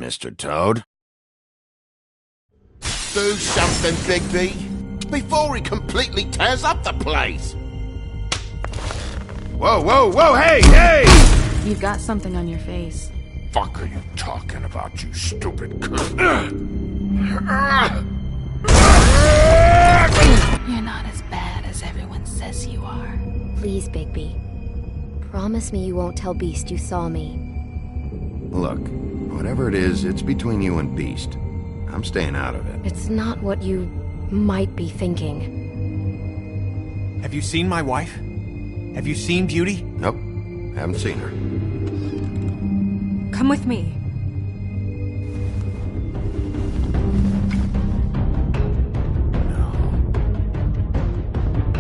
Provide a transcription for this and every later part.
Mr. Toad. Do something, Bigby, before he completely tears up the place! Whoa, whoa, whoa, hey, hey! You've got something on your face. Fuck are you talking about, you stupid cunt? You're not as bad as everyone says you are. Please, Bigby. Promise me you won't tell Beast you saw me. Look, whatever it is, it's between you and Beast. I'm staying out of it. It's not what you might be thinking. Have you seen my wife? Have you seen Beauty? Nope, haven't seen her. Come with me.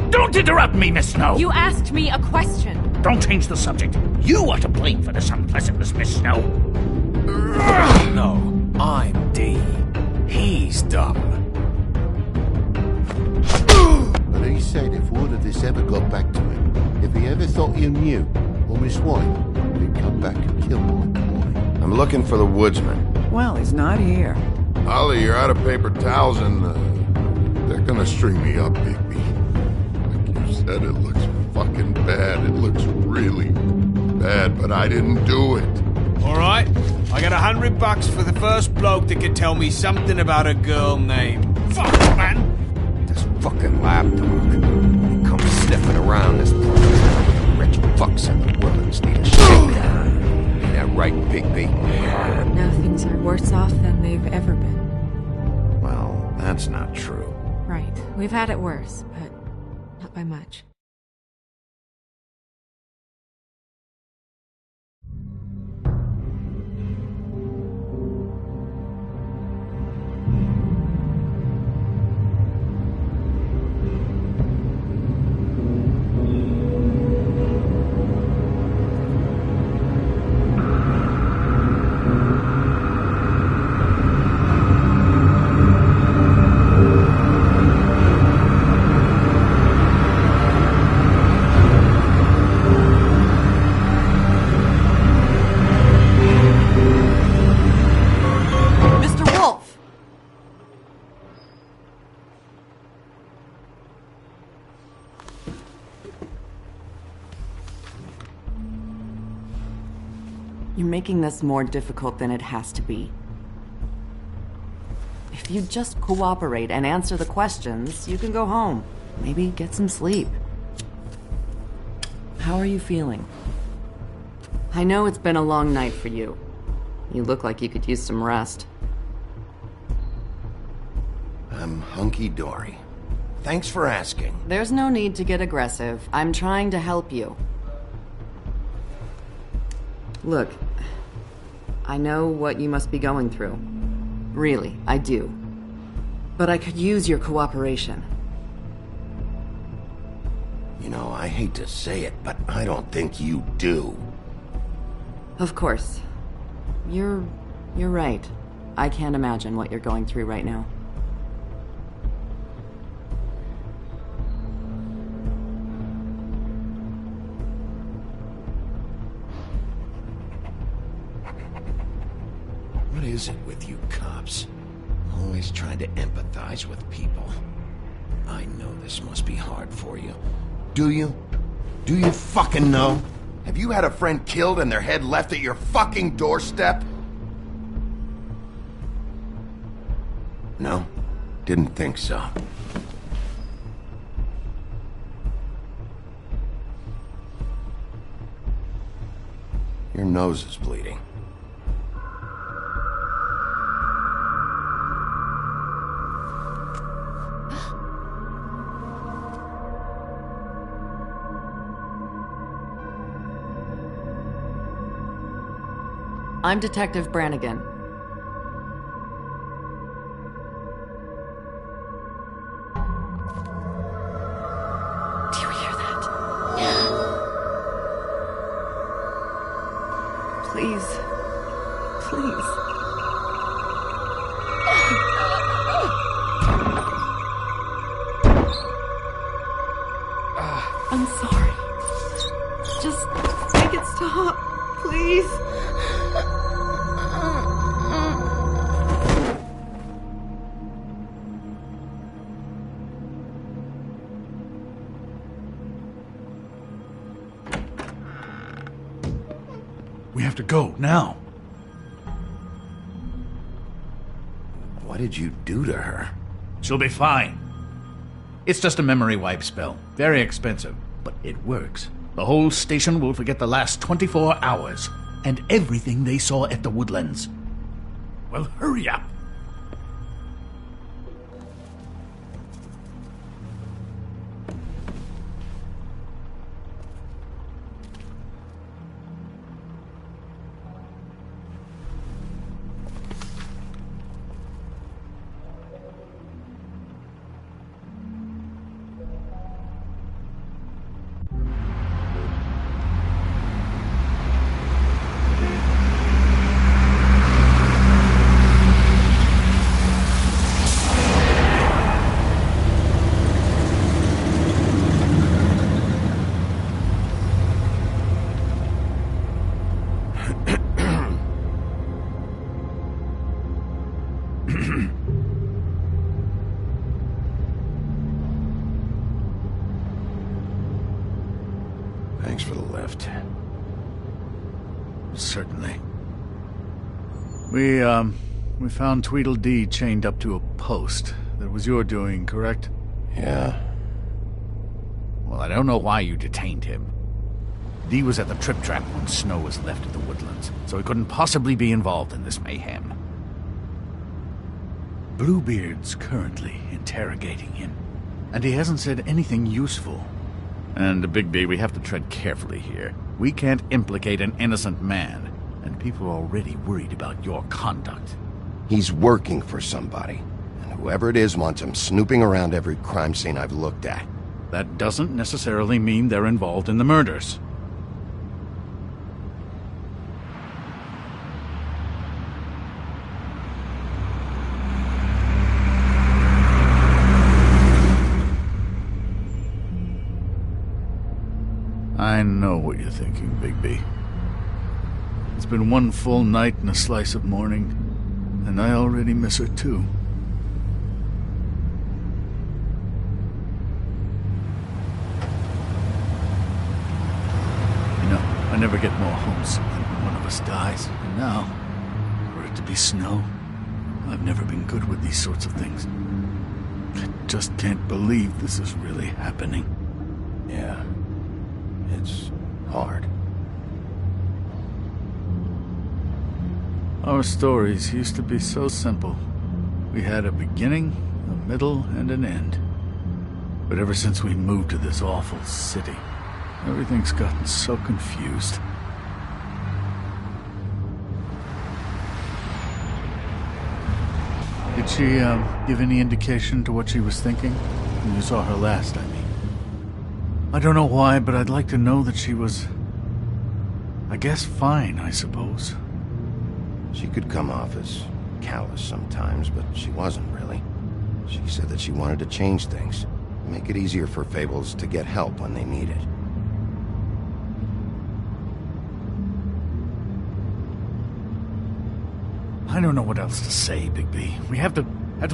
Don't interrupt me, Miss Snow! You asked me a question. Don't change the subject. You are to blame for this unpleasantness, Miss Snow. No, I'm D. He's dumb. But he said if all of this ever got back to him, if he ever thought you knew, or Miss White, he'd come back and kill my boy. I'm looking for the woodsman. Well, he's not here. Ollie, you're out of paper towels and, they're gonna string me up, Bigby. Like you said, it looks fucking bad. It looks really bad, but I didn't do it. Alright, I got $100 for the first bloke that can tell me something about a girl named... Fuck, man! This fucking lapdog. He comes sniffing around this place. The rich fucks in the woods need a shakedown. Ain't that right, Bigby? Now things are worse off than they've ever been. Well, that's not true. Right. We've had it worse, but not by much. You're making this more difficult than it has to be. If you just cooperate and answer the questions, you can go home. Maybe get some sleep. How are you feeling? I know it's been a long night for you. You look like you could use some rest. I'm hunky-dory. Thanks for asking. There's no need to get aggressive. I'm trying to help you. Look, I know what you must be going through. Really, I do. But I could use your cooperation. You know, I hate to say it, but I don't think you do. Of course. You're right. I can't imagine what you're going through right now. What is it with you cops? Always trying to empathize with people. I know this must be hard for you. Do you? Do you fucking know? Have you had a friend killed and their head left at your fucking doorstep? No? Didn't think so. Your nose is bleeding. I'm Detective Brannigan. Do you hear that? Please. Please. I'm sorry. Just make it stop, please. have to go, now. What did you do to her? She'll be fine. It's just a memory wipe spell. Very expensive, but it works. The whole station will forget the last 24 hours, and everything they saw at the Woodlands. Well, hurry up. Thanks for the lift. Certainly. We found Tweedledee chained up to a post. That was your doing, correct? Yeah. Well, I don't know why you detained him. Dee was at the Trip Trap when Snow was left at the Woodlands, so he couldn't possibly be involved in this mayhem. Bluebeard's currently interrogating him, and he hasn't said anything useful. And, Bigby, we have to tread carefully here. We can't implicate an innocent man, and people are already worried about your conduct. He's working for somebody, and whoever it is wants him snooping around every crime scene I've looked at. That doesn't necessarily mean they're involved in the murders. I know what you're thinking, Bigby. It's been one full night and a slice of morning, and I already miss her too. You know, I never get more homesick than when one of us dies, and now, for it to be Snow, I've never been good with these sorts of things. I just can't believe this is really happening. Yeah. It's hard. Our stories used to be so simple. We had a beginning, a middle, and an end. But ever since we moved to this awful city, everything's gotten so confused. Did she, give any indication to what she was thinking? When you saw her last, I mean. I don't know why, but I'd like to know that she was, I guess, fine, I suppose. She could come off as callous sometimes, but she wasn't really. She said that she wanted to change things, make it easier for Fables to get help when they need it. I don't know what else to say, Bigby. We have to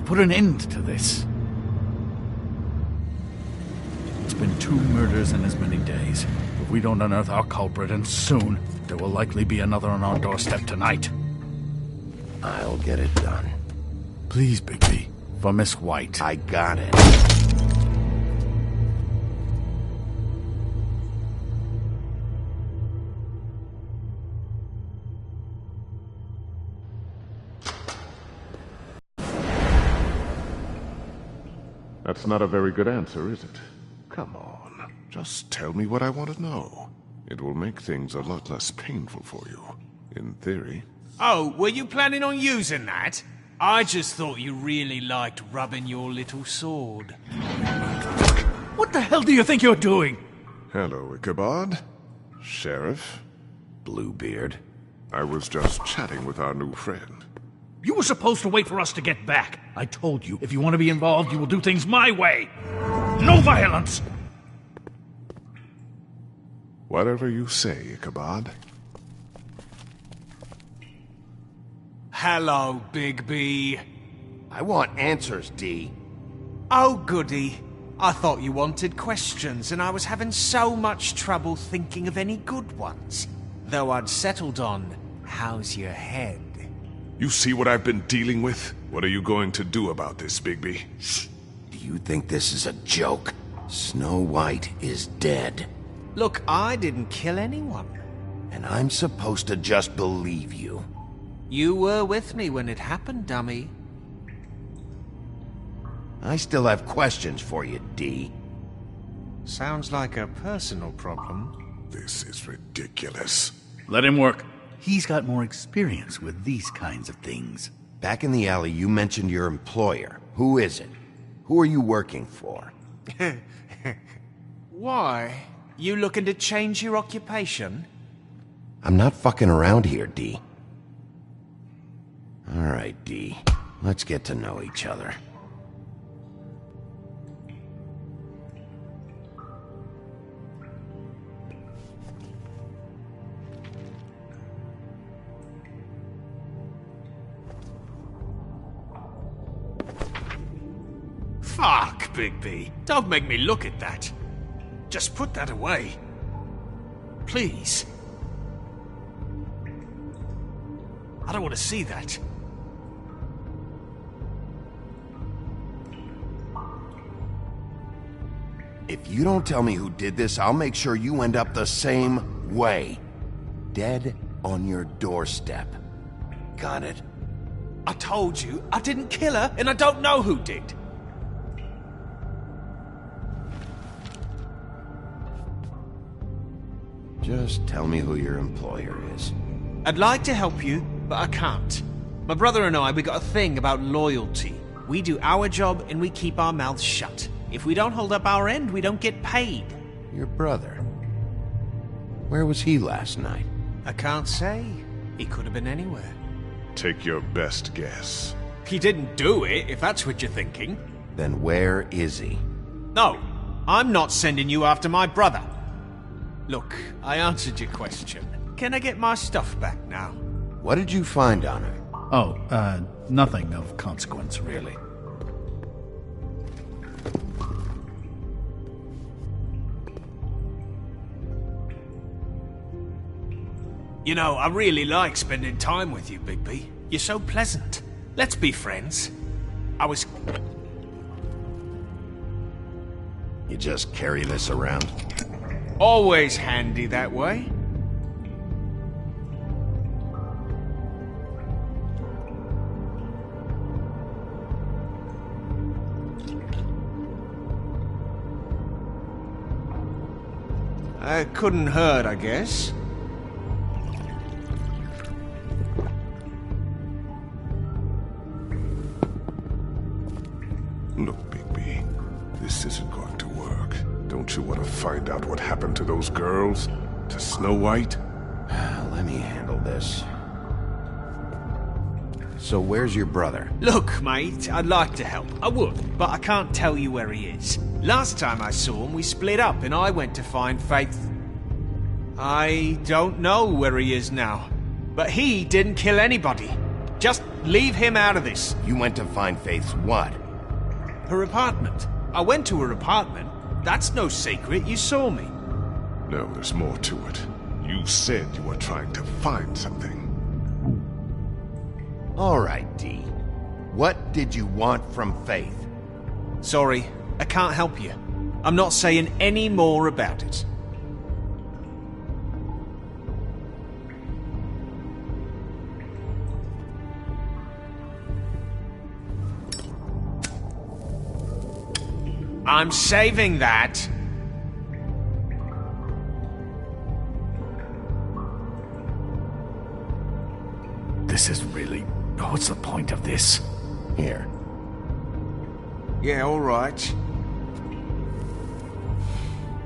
put an end to this. It's been 2 murders in as many days. If we don't unearth our culprit, and soon, there will likely be another on our doorstep tonight. I'll get it done. Please, Bigby. For Miss White. I got it. That's not a very good answer, is it? Come on, just tell me what I want to know. It will make things a lot less painful for you, in theory. Oh, were you planning on using that? I just thought you really liked rubbing your little sword. What the hell do you think you're doing? Hello, Ichabod. Sheriff. Bluebeard. I was just chatting with our new friend. You were supposed to wait for us to get back. I told you, if you want to be involved, you will do things my way. No violence! Whatever you say, Ichabod. Hello, Bigby. I want answers, Dee. Oh, goody. I thought you wanted questions, and I was having so much trouble thinking of any good ones. Though I'd settled on, how's your head? You see what I've been dealing with? What are you going to do about this, Bigby? Do you think this is a joke? Snow White is dead. Look, I didn't kill anyone. And I'm supposed to just believe you. You were with me when it happened, dummy. I still have questions for you, D. Sounds like a personal problem. This is ridiculous. Let him work. He's got more experience with these kinds of things. Back in the alley, you mentioned your employer. Who is it? Who are you working for? Why? You looking to change your occupation? I'm not fucking around here, D. All right, D. Let's get to know each other. Fuck, Bigby. Don't make me look at that. Just put that away. Please. I don't want to see that. If you don't tell me who did this, I'll make sure you end up the same way. Dead on your doorstep. Got it? I told you, I didn't kill her, and I don't know who did. Just tell me who your employer is. I'd like to help you, but I can't. My brother and I, we got a thing about loyalty. We do our job and we keep our mouths shut. If we don't hold up our end, we don't get paid. Your brother? Where was he last night? I can't say. He could have been anywhere. Take your best guess. He didn't do it, if that's what you're thinking. Then where is he? No, I'm not sending you after my brother. Look, I answered your question. Can I get my stuff back now? What did you find on her? Oh, nothing of consequence, really. You know, I really like spending time with you, Bigby. You're so pleasant. Let's be friends. You just carry this around? Always handy that way. Couldn't hurt, I guess. Look, Bigby, this isn't going to work. Don't you want to find out what happened to those girls? To Snow White? Let me handle this. So where's your brother? Look, mate, I'd like to help. I would, but I can't tell you where he is. Last time I saw him, we split up and I went to find Faith. I don't know where he is now, but he didn't kill anybody. Just leave him out of this. You went to find Faith's what? Her apartment. I went to her apartment. That's no secret. You saw me. No, there's more to it. You said you were trying to find something. All right, D. What did you want from Faith? Sorry, I can't help you. I'm not saying any more about it. I'm saving that. This is really... What's the point of this? Here. Yeah, all right.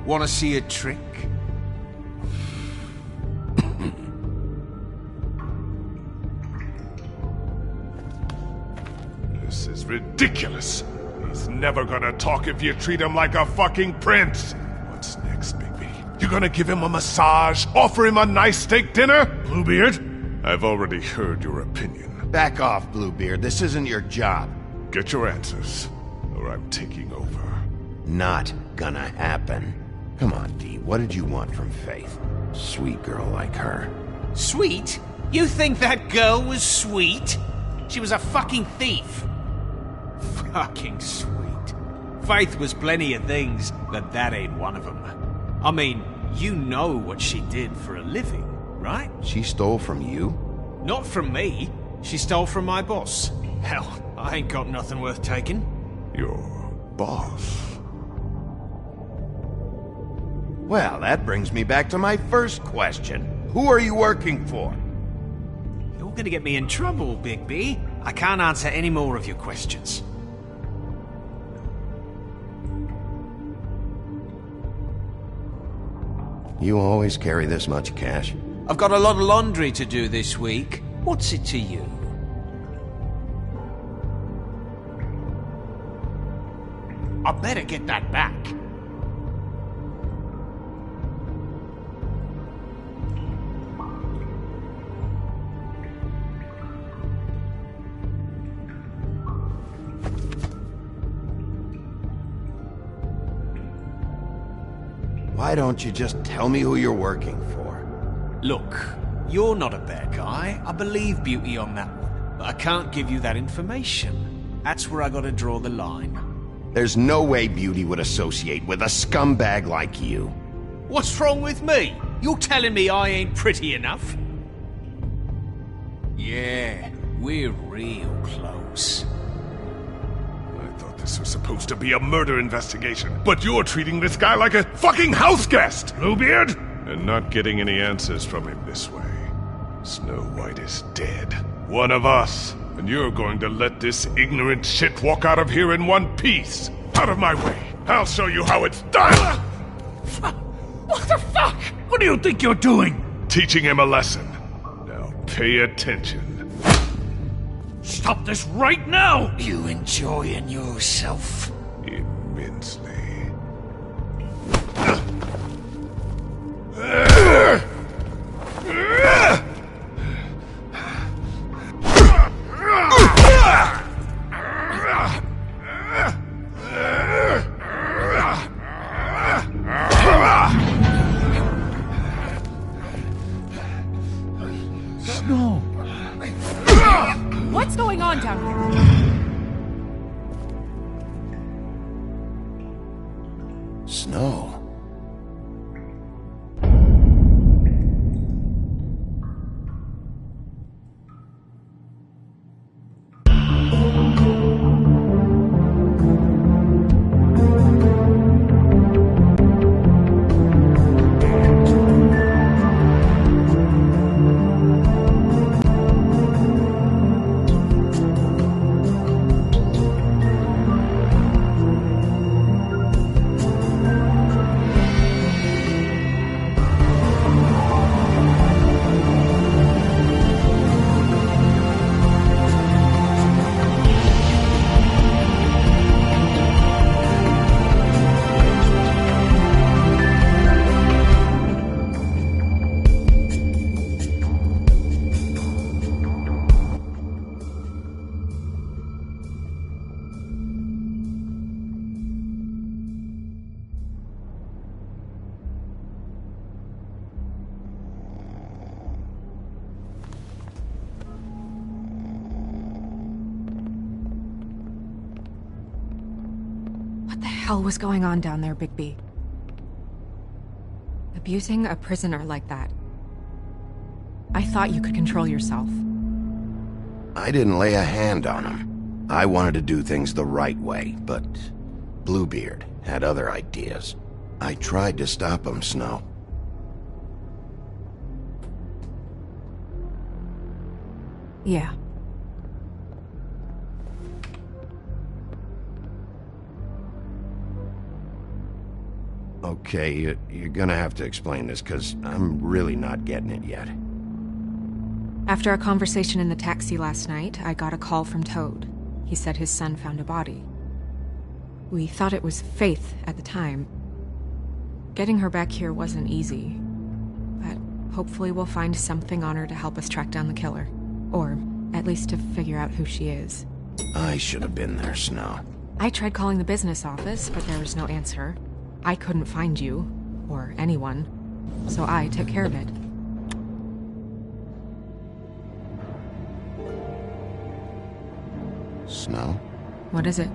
Want to see a trick? This is ridiculous. He's never gonna talk if you treat him like a fucking prince. What's next, Bigby? You gonna give him a massage? Offer him a nice steak dinner? Bluebeard? I've already heard your opinion. Back off, Bluebeard. This isn't your job. Get your answers, or I'm taking over. Not gonna happen. Come on, D. What did you want from Faith? Sweet girl like her. Sweet? You think that girl was sweet? She was a fucking thief. Fucking sweet. Faith was plenty of things, but that ain't one of them. I mean, you know what she did for a living, right? She stole from you? Not from me. She stole from my boss. Hell, I ain't got nothing worth taking. Your boss? Well, that brings me back to my first question. Who are you working for? You're gonna get me in trouble, Bigby. I can't answer any more of your questions. You always carry this much cash? I've got a lot of laundry to do this week. What's it to you? I better get that back. Why don't you just tell me who you're working for? Look, you're not a bad guy. I believe Beauty on that one. But I can't give you that information. That's where I gotta draw the line. There's no way Beauty would associate with a scumbag like you. What's wrong with me? You're telling me I ain't pretty enough? Yeah, we're real close. I thought this was supposed to be a murder investigation, but you're treating this guy like a fucking house guest, Bluebeard! And not getting any answers from him this way. Snow White is dead. One of us. And you're going to let this ignorant shit walk out of here in one piece. Out of my way. I'll show you how it's done! What the fuck? What do you think you're doing? Teaching him a lesson. Now pay attention. Stop this right now! You enjoying yourself? Immensely. Snow! What's going on down here? Snow? What the hell was going on down there, Bigby? Abusing a prisoner like that. I thought you could control yourself. I didn't lay a hand on him. I wanted to do things the right way, but Bluebeard had other ideas. I tried to stop him, Snow. Yeah. Okay, you're gonna have to explain this, because I'm really not getting it yet. After our conversation in the taxi last night, I got a call from Toad. He said his son found a body. We thought it was Faith at the time. Getting her back here wasn't easy, but hopefully we'll find something on her to help us track down the killer. Or at least to figure out who she is. I should have been there, Snow. I tried calling the business office, but there was no answer. I couldn't find you, or anyone. so I took care of it. Snow? What is it?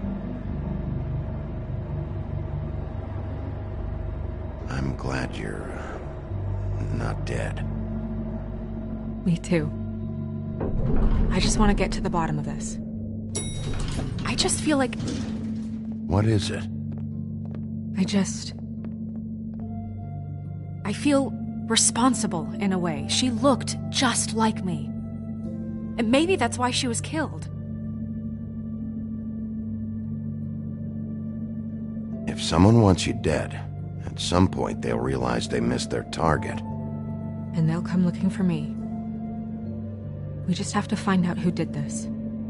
I'm glad you're not dead. Me too. I just want to get to the bottom of this. I just feel like What is it? I feel responsible in a way. She looked just like me. And maybe that's why she was killed. If someone wants you dead, at some point they'll realize they missed their target. And they'll come looking for me. We just have to find out who did this.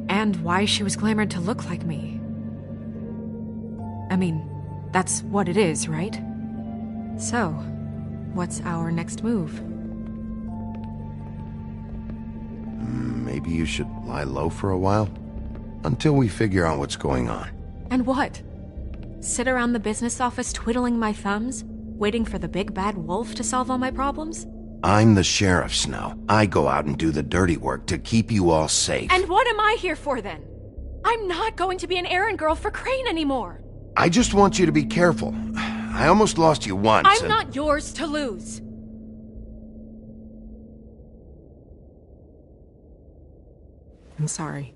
And why she was glamored to look like me. I mean, that's what it is, right? So, what's our next move? Maybe you should lie low for a while? Until we figure out what's going on. And what? Sit around the business office twiddling my thumbs, waiting for the big bad wolf to solve all my problems? I'm the sheriff, Snow. I go out and do the dirty work to keep you all safe. And what am I here for then? I'm not going to be an errand girl for Crane anymore. I just want you to be careful. I almost lost you once. I'm not yours to lose. I'm sorry.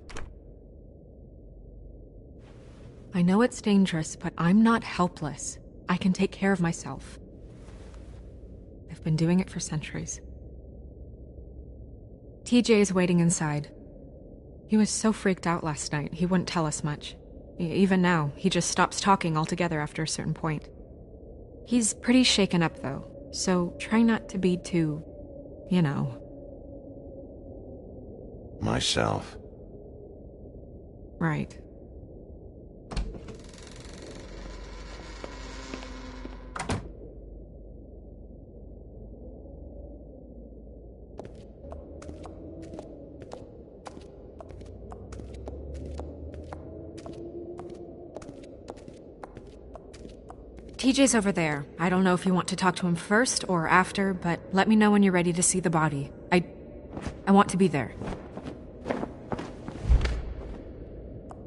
I know it's dangerous, but I'm not helpless. I can take care of myself. I've been doing it for centuries. TJ is waiting inside. He was so freaked out last night, he wouldn't tell us much. Even now, he just stops talking altogether after a certain point. He's pretty shaken up, though, so try not to be too, you know. Myself. Right. TJ's over there. I don't know if you want to talk to him first or after, but let me know when you're ready to see the body. I want to be there.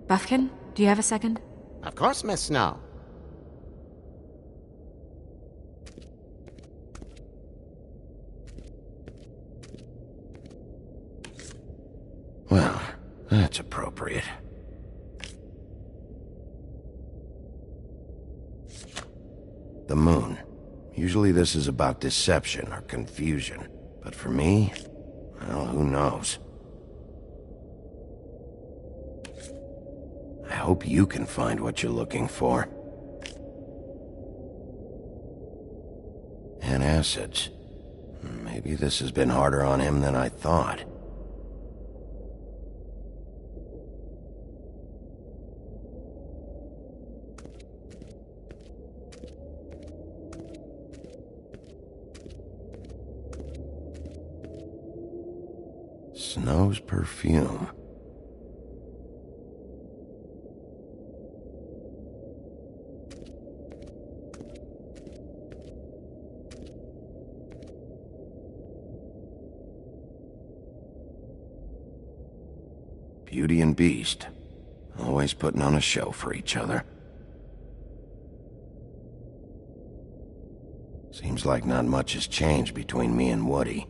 Buffkin, do you have a second? Of course, Miss Snow. Well, that's appropriate. The moon. Usually this is about deception or confusion. But for me, well, who knows? I hope you can find what you're looking for. Antacids. Maybe this has been harder on him than I thought. Snow's perfume. Beauty and Beast. Always putting on a show for each other. Seems like not much has changed between me and Woody.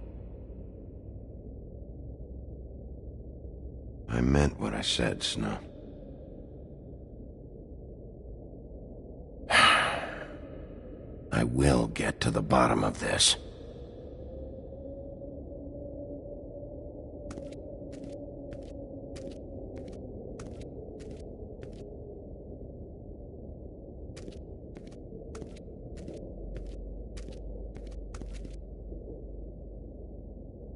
I meant what I said, Snow. I will get to the bottom of this.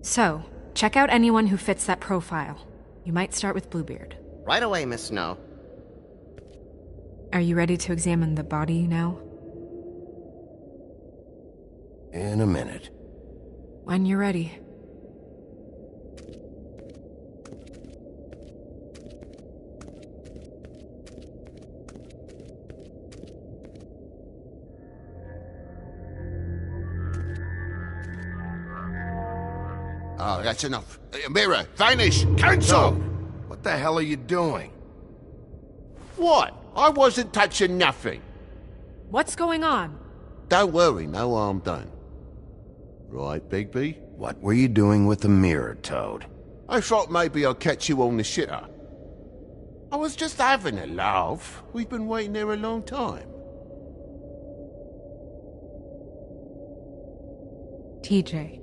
So, check out anyone who fits that profile. You might start with Bluebeard. Right away, Miss Snow. Are you ready to examine the body now? In a minute. When you're ready. Oh, that's enough. Mirror, vanish, cancel! What the hell are you doing? What? I wasn't touching nothing. What's going on? Don't worry, no harm done. Right, Bigby? What were you doing with the mirror, Toad? I thought maybe I'd catch you on the shitter. I was just having a laugh. We've been waiting there a long time. TJ.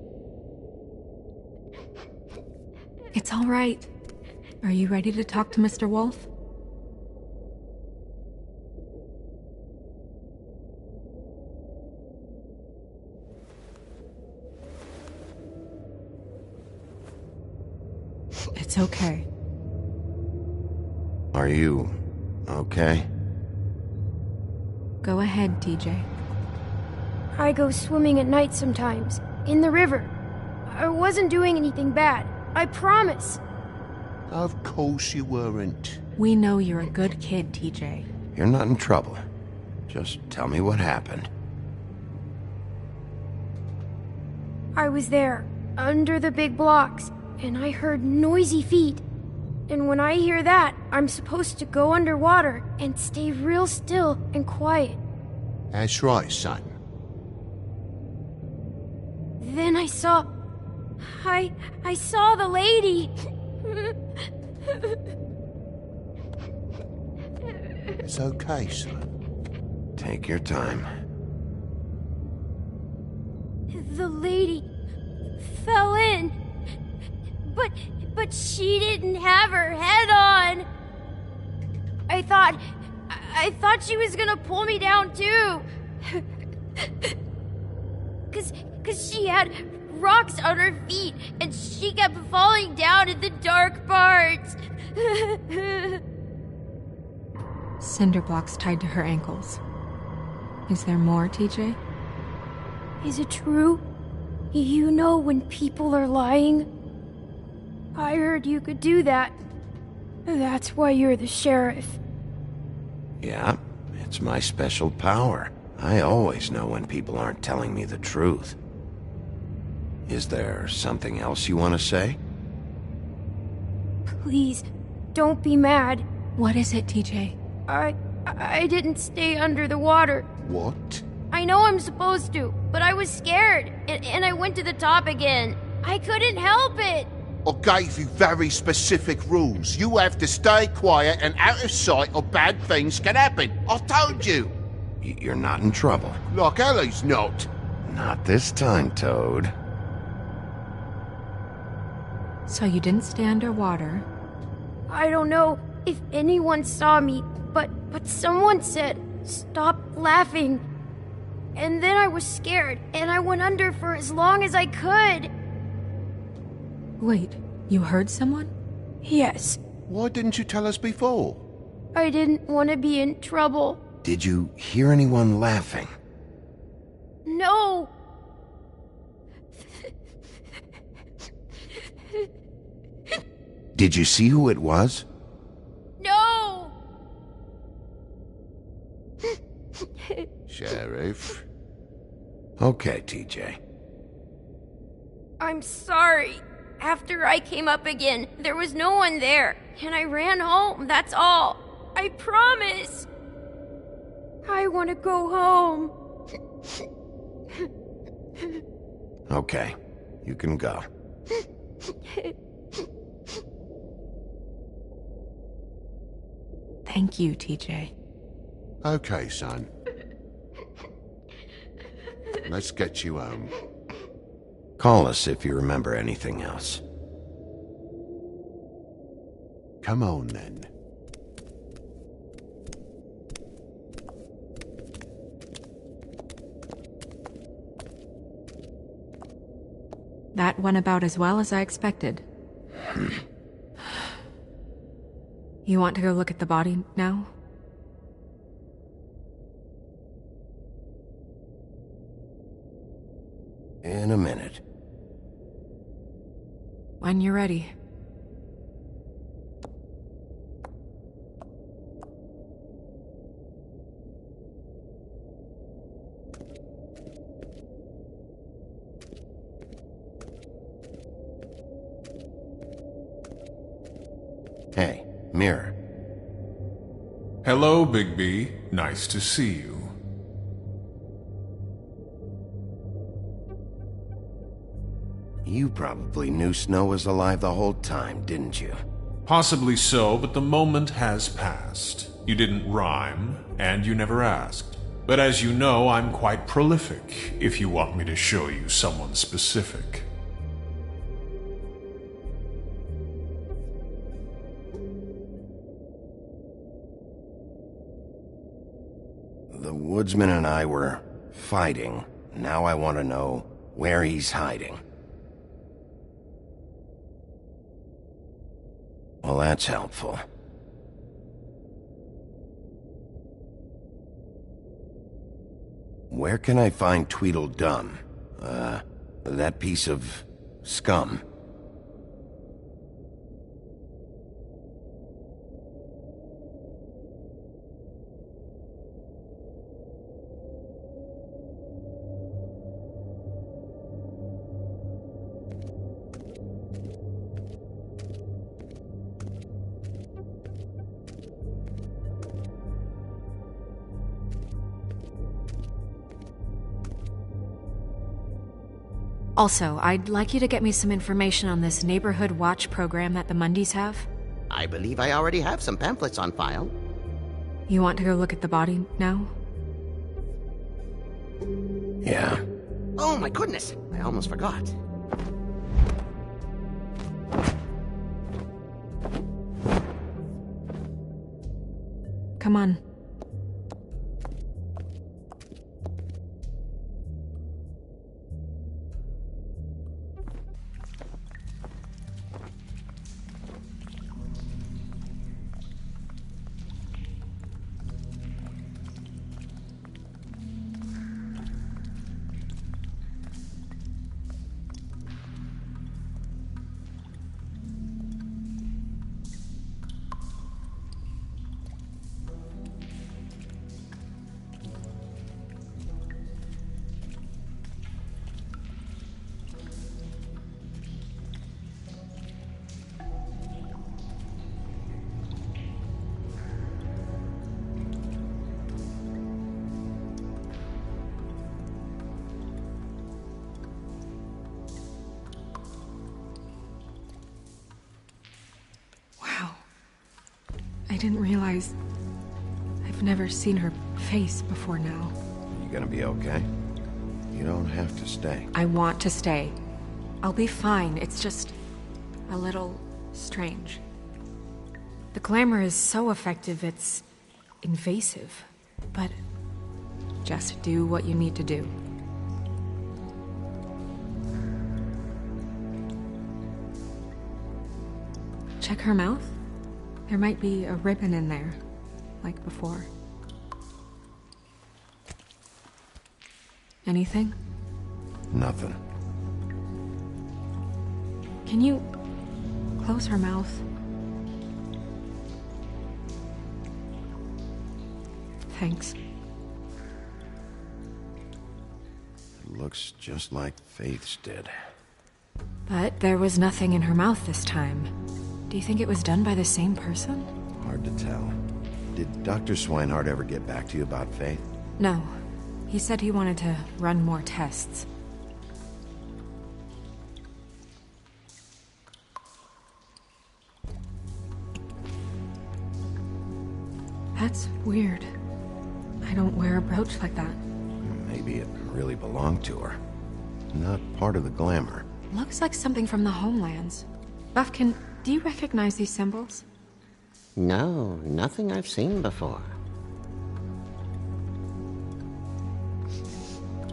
It's all right. Are you ready to talk to Mr. Wolf? It's okay. Are you okay? Go ahead, TJ. I go swimming at night sometimes, in the river. I wasn't doing anything bad. I promise. Of course you weren't. We know you're a good kid, TJ. You're not in trouble. Just tell me what happened. I was there, under the big blocks, and I heard noisy feet. And when I hear that, I'm supposed to go underwater and stay real still and quiet. That's right, son. Then I saw the lady. It's okay, son. Take your time. The lady fell in. But she didn't have her head on. I thought she was gonna pull me down too. Cause she had rocks on her feet and she kept falling down in the dark parts. Cinder blocks tied to her ankles. Is there more, TJ? Is it true? You know when people are lying? I heard you could do that. That's why you're the sheriff. Yeah, it's my special power. I always know when people aren't telling me the truth. Is there something else you want to say? Please, don't be mad. What is it, TJ? I didn't stay under the water. What? I know I'm supposed to, but I was scared, and I went to the top again. I couldn't help it. I gave you very specific rules. You have to stay quiet and out of sight or bad things can happen. I told you. You're not in trouble. Like Ellie's not. Not this time, Toad. So you didn't stay underwater? I don't know if anyone saw me, but someone said, "Stop laughing." And then I was scared, and I went under for as long as I could. Wait, you heard someone? Yes. Why didn't you tell us before? I didn't want to be in trouble. Did you hear anyone laughing? No. Did you see who it was? No. Sheriff. Okay, TJ. I'm sorry. After I came up again, there was no one there, and I ran home, that's all. I promise. I want to go home. Okay, you can go. Thank you, TJ. Okay, son. Let's get you home. Call us if you remember anything else. Come on, then. That went about as well as I expected. You want to go look at the body now? In a minute. When you're ready. Mirror. Hello, Bigby. Nice to see you. You probably knew Snow was alive the whole time, didn't you? Possibly so, but the moment has passed. You didn't rhyme, and you never asked. But as you know, I'm quite prolific, if you want me to show you someone specific. The woodsman and I were fighting. Now I want to know where he's hiding. Well, that's helpful. Where can I find Tweedledum? That piece of scum. Also, I'd like you to get me some information on this neighborhood watch program that the Mundys have. I believe I already have some pamphlets on file. You want to go look at the body now? Yeah. Oh my goodness, I almost forgot. Come on. I didn't realize... I've never seen her face before now. You gonna be okay? You don't have to stay. I want to stay. I'll be fine. It's just... a little... strange. The glamour is so effective, it's... invasive. But... just do what you need to do. Check her mouth. There might be a ribbon in there, like before. Anything? Nothing. Can you close her mouth? Thanks. It looks just like Faith's did. But there was nothing in her mouth this time. Do you think it was done by the same person? Hard to tell. Did Dr. Swinehart ever get back to you about Faith? No. He said he wanted to run more tests. That's weird. I don't wear a brooch like that. Maybe it really belonged to her. Not part of the glamour. Looks like something from the Homelands. Buffkin, do you recognize these symbols? No, nothing I've seen before.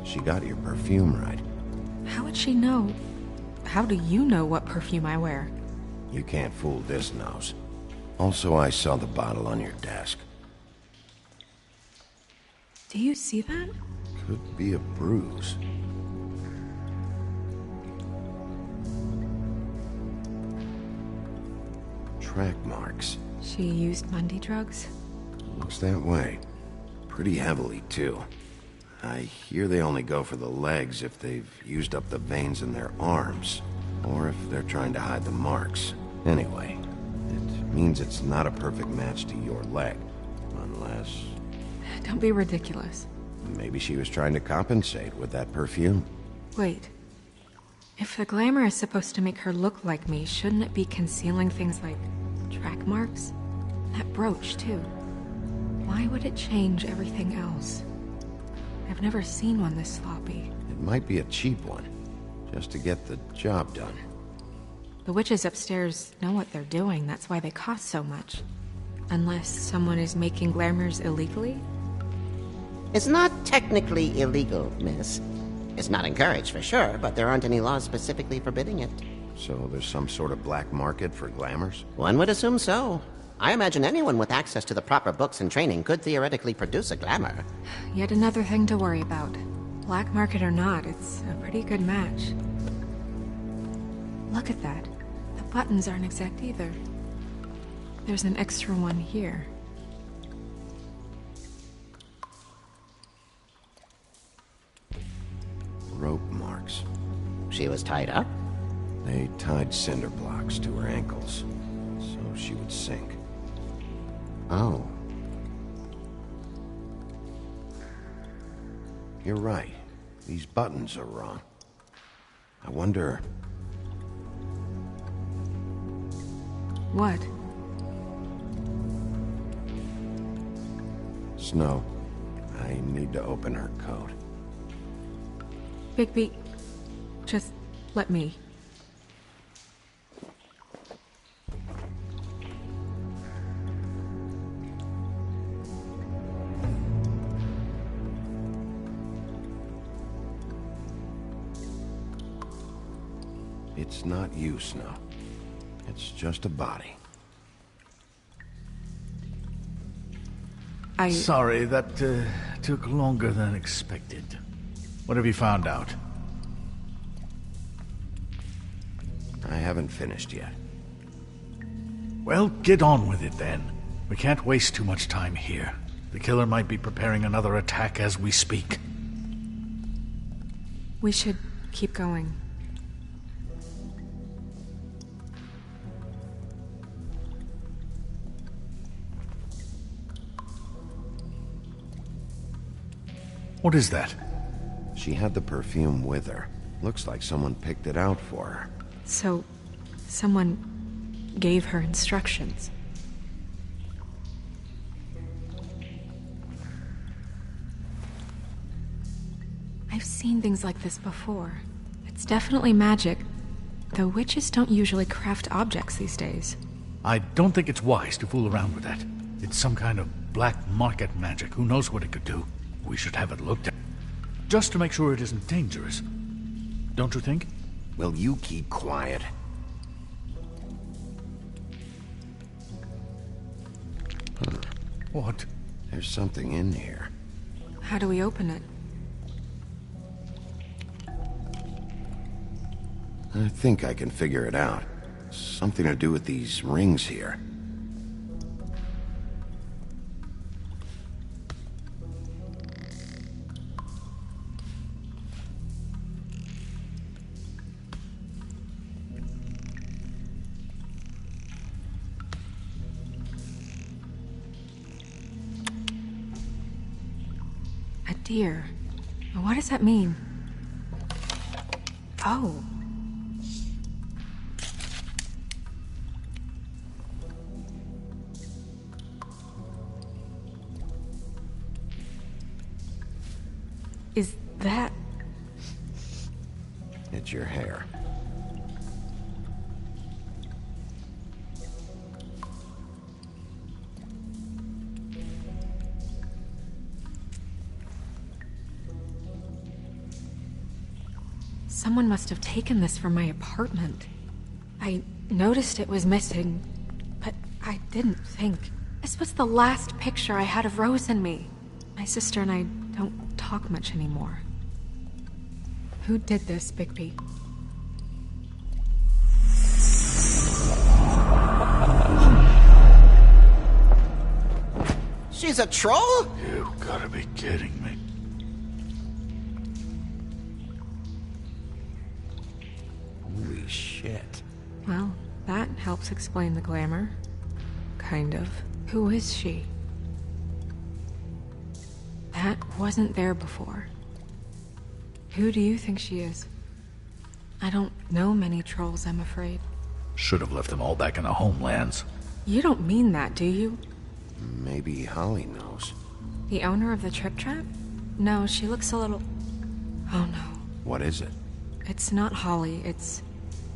She got your perfume right. How would she know? How do you know what perfume I wear? You can't fool this nose. Also, I saw the bottle on your desk. Do you see that? Could be a bruise. Track marks. She used Mundy drugs? Looks that way. Pretty heavily, too. I hear they only go for the legs if they've used up the veins in their arms, or if they're trying to hide the marks. Anyway, it Means it's not a perfect match to your leg. Unless... Don't be ridiculous. maybe she was trying to compensate with that perfume. Wait. If the glamour is supposed to make her look like me, shouldn't it be concealing things like track marks? That brooch, too. Why would it change everything else? I've never seen one this sloppy. It might be a cheap one, just to get the job done. The witches upstairs know what they're doing, that's why they cost so much. Unless someone is making glamours illegally? It's not technically illegal, miss. It's not encouraged for sure, but there aren't any laws specifically forbidding it. So there's some sort of black market for glamours? One would assume so. I imagine anyone with access to the proper books and training could theoretically produce a glamour. Yet another thing to worry about. Black market or not, it's a pretty good match. Look at that. The buttons aren't exact either. There's an extra one here. Rope marks. She was tied up? They tied cinder blocks to her ankles, so she would sink. Oh. You're right. These buttons are wrong. I wonder... What? Snow, I need to open her coat. Bigby, just let me. It's not you, Snow. It's just a body. Sorry, that took longer than expected. What have you found out? I haven't finished yet. Well, get on with it then. We can't waste too much time here. The killer might be preparing another attack as we speak. We should keep going. What is that? She had the perfume with her. Looks like someone picked it out for her. So, someone gave her instructions. I've seen things like this before. It's definitely magic, though witches don't usually craft objects these days. I don't think it's wise to fool around with that. It's some kind of black market magic. Who knows what it could do? We should have it looked at. Just to make sure it isn't dangerous. Don't you think? Will you keep quiet? What? There's something in here. How do we open it? I think I can figure it out. Something to do with these rings here. A deer. What does that mean? Oh. Is that... It's your hair. Someone must have taken this from my apartment. I noticed it was missing, but I didn't think. This was the last picture I had of Rose and me. My sister and I don't talk much anymore. Who did this, Bigby? She's a troll? You gotta be kidding me. Holy shit. Well, that helps explain the glamour. kind of. Who is she? That wasn't there before. Who do you think she is? I don't know many trolls, I'm afraid. Should have left them all back in the homelands. You don't mean that, do you? Maybe Holly knows. The owner of the Trip Trap? No, she looks a little... Oh no. What is it? It's not Holly, it's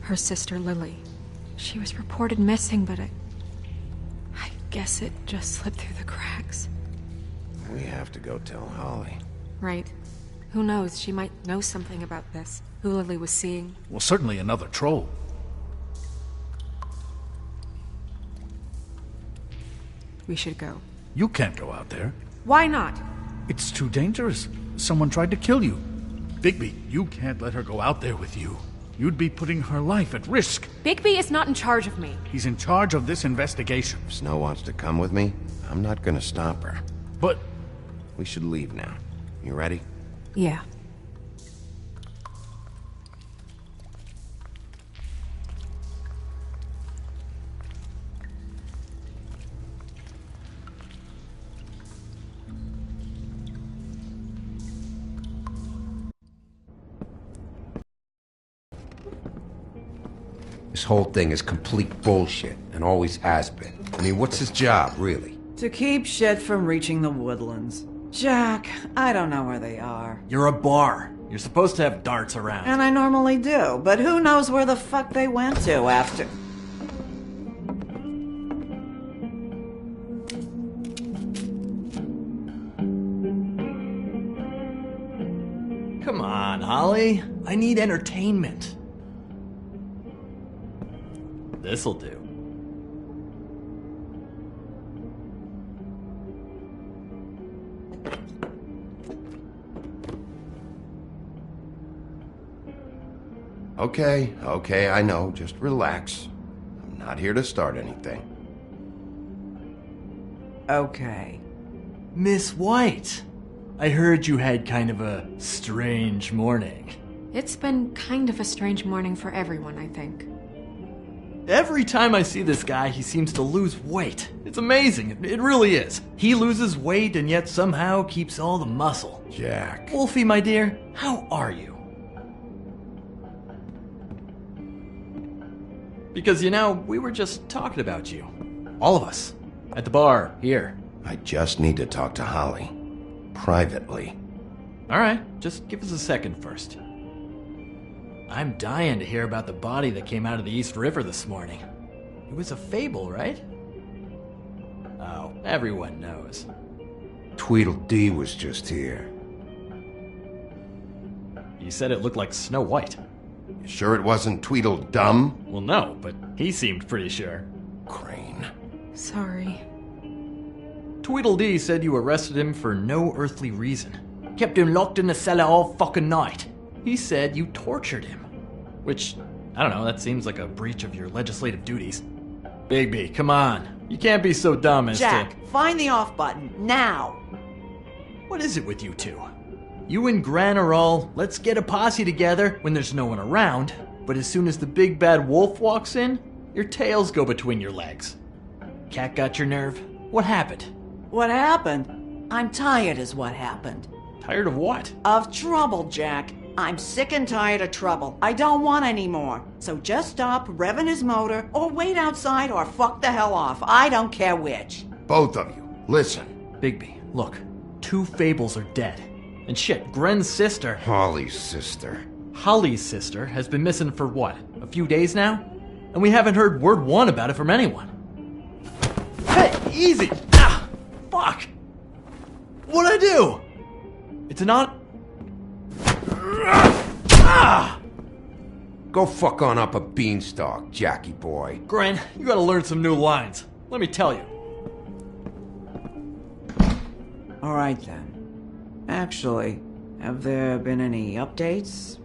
her sister Lily. She was reported missing, but I guess it just slipped through the cracks. We have to go tell Holly. Right. Who knows, she might know something about this. Who Lily was seeing. Well, certainly another troll. We should go. You can't go out there. Why not? It's too dangerous. Someone tried to kill you. Bigby, you can't let her go out there with you. You'd be putting her life at risk. Bigby is not in charge of me. He's in charge of this investigation. If Snow wants to come with me, I'm not gonna stop her. But... We should leave now. You ready? Yeah. This whole thing is complete bullshit, and always has been. I mean, what's his job, really? To keep shit from reaching the woodlands. Jack, I don't know where they are. You're a bar. You're supposed to have darts around. And I normally do, but who knows where the fuck they went to after... Come on, Holly. I need entertainment. This'll do. Okay, I know. Just relax. I'm not here to start anything. Okay. Miss White, I heard you had kind of a strange morning. It's been kind of a strange morning for everyone, I think. Every time I see this guy, he seems to lose weight. It's amazing. It really is. He loses weight and yet somehow keeps all the muscle. Jack. Wolfie, my dear, how are you? Because, you know, we were just talking about you. All of us. At the bar, here. I just need to talk to Holly. Privately. Alright, just give us a second first. I'm dying to hear about the body that came out of the East River this morning. It was a fable, right? Oh, everyone knows. Tweedledee was just here. You said it looked like Snow White. You sure it wasn't Tweedledum? Well, no, but he seemed pretty sure. Crane. Sorry. Tweedledee said you arrested him for no earthly reason. Kept him locked in the cellar all fucking night. He said you tortured him. Which, I don't know, that seems like a breach of your legislative duties. Bigby, come on. You can't be so dumb as Jack, find the off button, now! What is it with you two? You and Gran are all, let's get a posse together when there's no one around, but as soon as the big bad wolf walks in, your tails go between your legs. Cat got your nerve? What happened? What happened? I'm tired is what happened. Tired of what? Of trouble, Jack. I'm sick and tired of trouble. I don't want any more. So just stop revving his motor, or wait outside, or fuck the hell off. I don't care which. Both of you, listen. Bigby, look. 2 fables are dead. And shit, Gren's sister... Holly's sister. Holly's sister has been missing for what? A few days now? And we haven't heard word one about it from anyone. Hey, easy! Ah! Fuck! What'd I do? It's not... Ah! Go fuck on up a beanstalk, Jackie boy. Gren, you gotta learn some new lines. Let me tell you. Alright then. Actually, have there been any updates?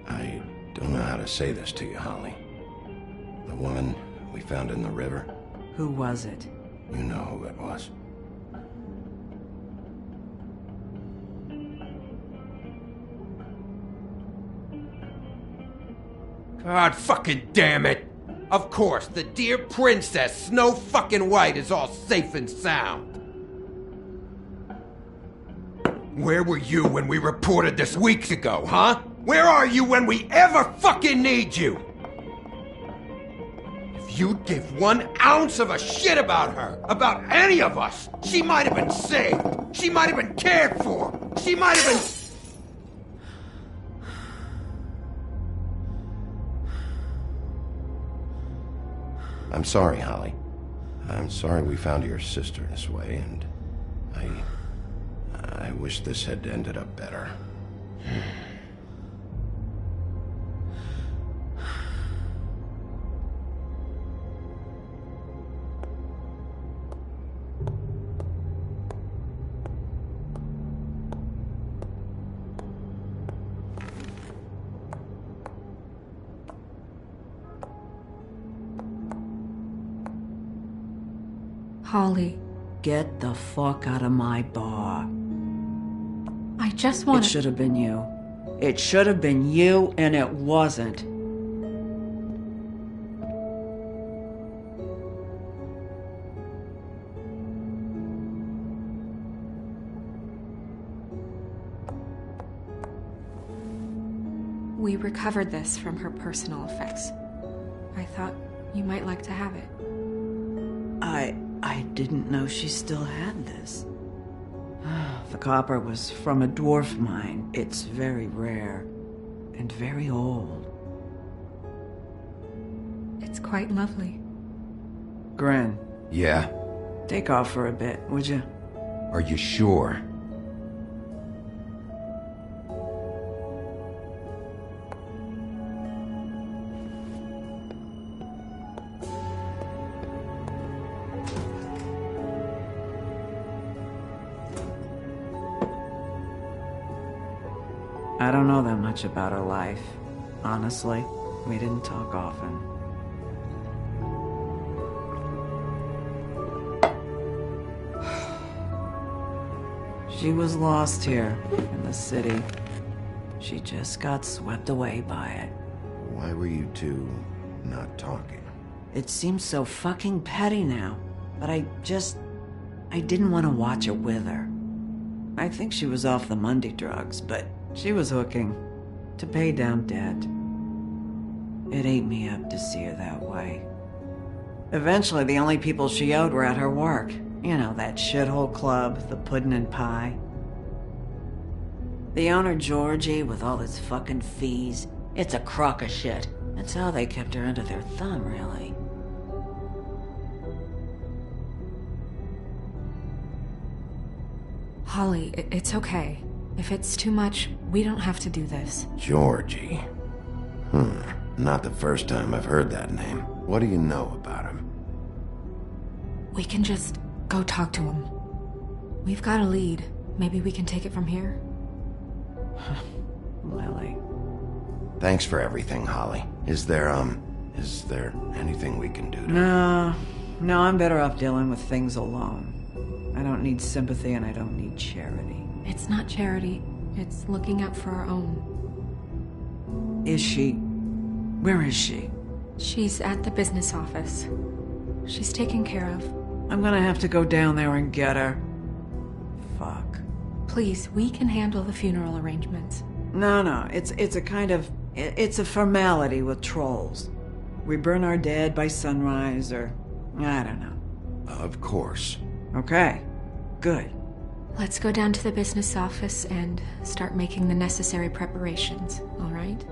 I don't know how to say this to you, Holly. The woman we found in the river. Who was it? You know who it was. God fucking damn it! Of course, the dear Princess Snow fucking White is all safe and sound. Where were you when we reported this weeks ago, huh? Where are you when we ever fucking need you? If you'd give 1 ounce of a shit about her, about any of us, she might have been saved. She might have been cared for. She might have been... I'm sorry, Holly. I'm sorry we found your sister this way, and I wish this had ended up better. Holly, Get the fuck out of my bar. I just want It should have been you. It should have been you, and it wasn't. We recovered this from her personal effects. I thought you might like to have it. I didn't know she still had this. The copper was from a dwarf mine. It's very rare and very old. It's quite lovely. Gren, Yeah? take off for a bit, would you? Are you sure? I don't know that much about her life. Honestly, we didn't talk often. She was lost here in the city. She just got swept away by it. Why were you two not talking? It seems so fucking petty now, but I didn't want to watch it with her. I think she was off the Monday drugs, but she was hooking to pay down debt. It ate me up to see her that way. Eventually, the only people she owed were at her work. You know, that shithole club, the Puddin' and Pie. The owner, Georgie, with all his fucking fees, it's a crock of shit. That's how they kept her under their thumb, really. Holly, it's okay. If it's too much, we don't have to do this. Georgie. Not the first time I've heard that name. What do you know about him? We can just go talk to him. We've got a lead. Maybe we can take it from here? Lily. Thanks for everything, Holly. Is there anything we can do to... No, I'm better off dealing with things alone. I don't need sympathy and I don't need charity. It's not charity. It's looking out for our own. Is she? Where is she? She's at the business office. She's taken care of. I'm gonna have to go down there and get her. Fuck. Please, we can handle the funeral arrangements. No, it's a kind of... It's a formality with trolls. We burn our dead by sunrise, or... I don't know. Of course. Okay, good. Let's go down to the business office and start making the necessary preparations, all right?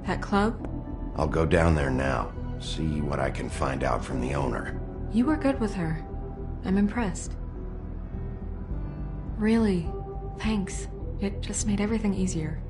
That club? I'll go down there now. See what I can find out from the owner. You were good with her. I'm impressed. Really, thanks. It just made everything easier.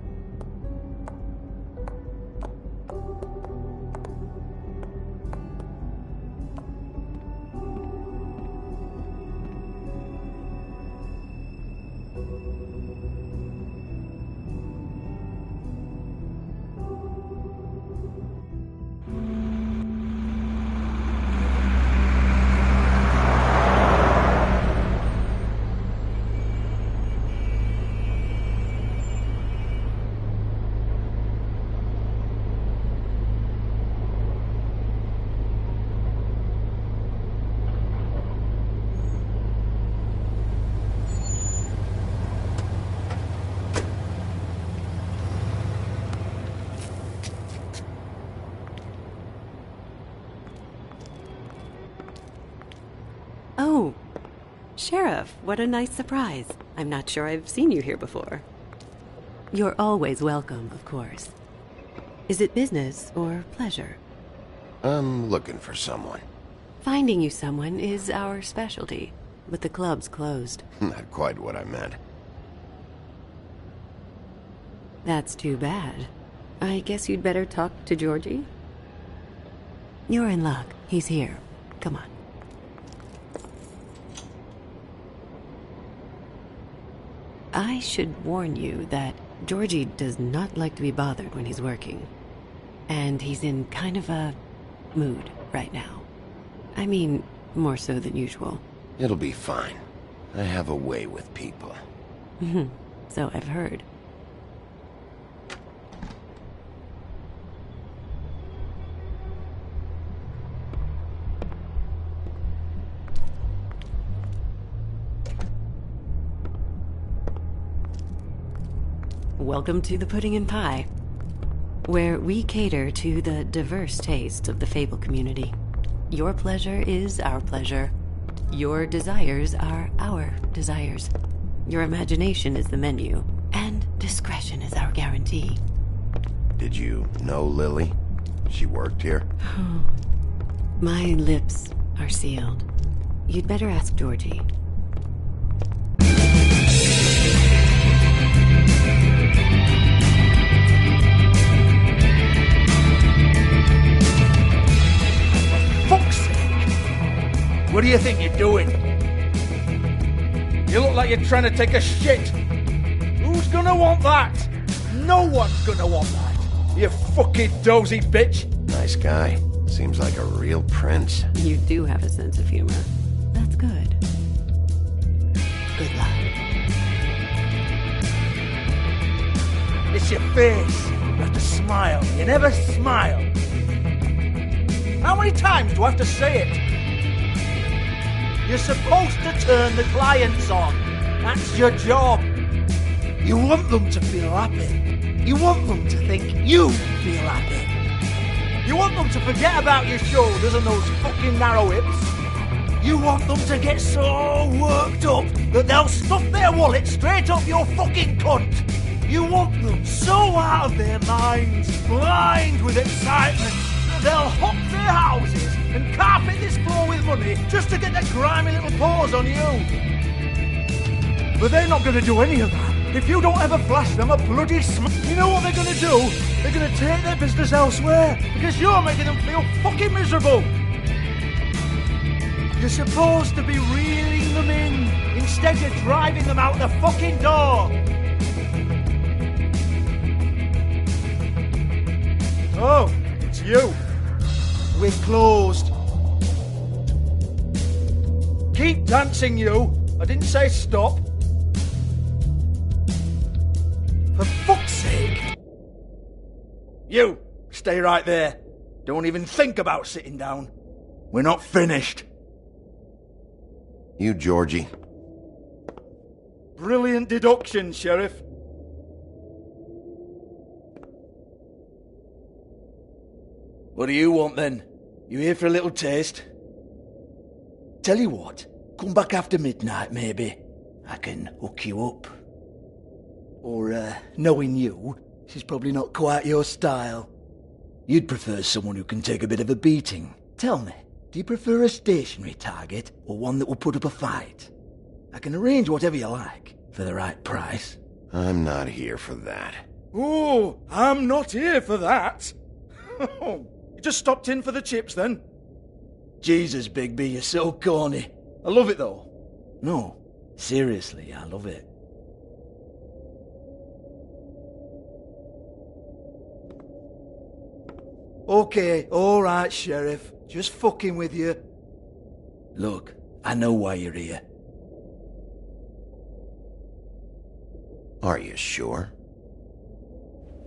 Oh, Sheriff, what a nice surprise. I'm not sure I've seen you here before. You're always welcome, of course. Is it business or pleasure? I'm looking for someone. Finding you someone is our specialty, but the club's closed. Not quite what I meant. That's too bad. I guess you'd better talk to Georgie? You're in luck. He's here. Come on. I should warn you that Georgie does not like to be bothered when he's working. And he's in kind of a mood right now. I mean, more so than usual. It'll be fine. I have a way with people. So I've heard. Welcome to the Pudding and Pie, where we cater to the diverse tastes of the Fable community. Your pleasure is our pleasure. Your desires are our desires. Your imagination is the menu, and discretion is our guarantee. Did you know Lily? She worked here? My lips are sealed. You'd better ask Georgie. Fuck's sake! What do you think you're doing? You look like you're trying to take a shit. Who's gonna want that? No one's gonna want that. You fucking dozy bitch. Nice guy. Seems like a real prince. You do have a sense of humor. That's good. Good luck. It's your face. You have to smile. You never smile. How many times do I have to say it? You're supposed to turn the clients on. That's your job. You want them to feel happy. You want them to think you feel happy. You want them to forget about your shoulders and those fucking narrow hips. You want them to get so worked up that they'll stuff their wallet straight up your fucking cunt. You want them so out of their minds, blind with excitement, that they'll hop their houses and carpet this floor with money just to get their grimy little paws on you. But they're not going to do any of that if you don't ever flash them a bloody You know what they're going to do? They're going to take their business elsewhere because you're making them feel fucking miserable. You're supposed to be reeling them in instead of driving them out the fucking door. Oh, it's you. We're closed. Keep dancing, you. I didn't say stop. For fuck's sake. You, stay right there. Don't even think about sitting down. We're not finished. You, Georgie. Brilliant deduction, Sheriff. What do you want, then? You here for a little taste? Tell you what, come back after midnight, maybe. I can hook you up. Or, knowing you, she's probably not quite your style. You'd prefer someone who can take a bit of a beating. Tell me, do you prefer a stationary target, or one that will put up a fight? I can arrange whatever you like, for the right price. I'm not here for that. Oh, I'm not here for that. You just stopped in for the chips, then? Jesus, Bigby, you're so corny. I love it, though. No, seriously, I love it. Okay, alright, Sheriff. Just fucking with you. Look, I know why you're here. Are you sure?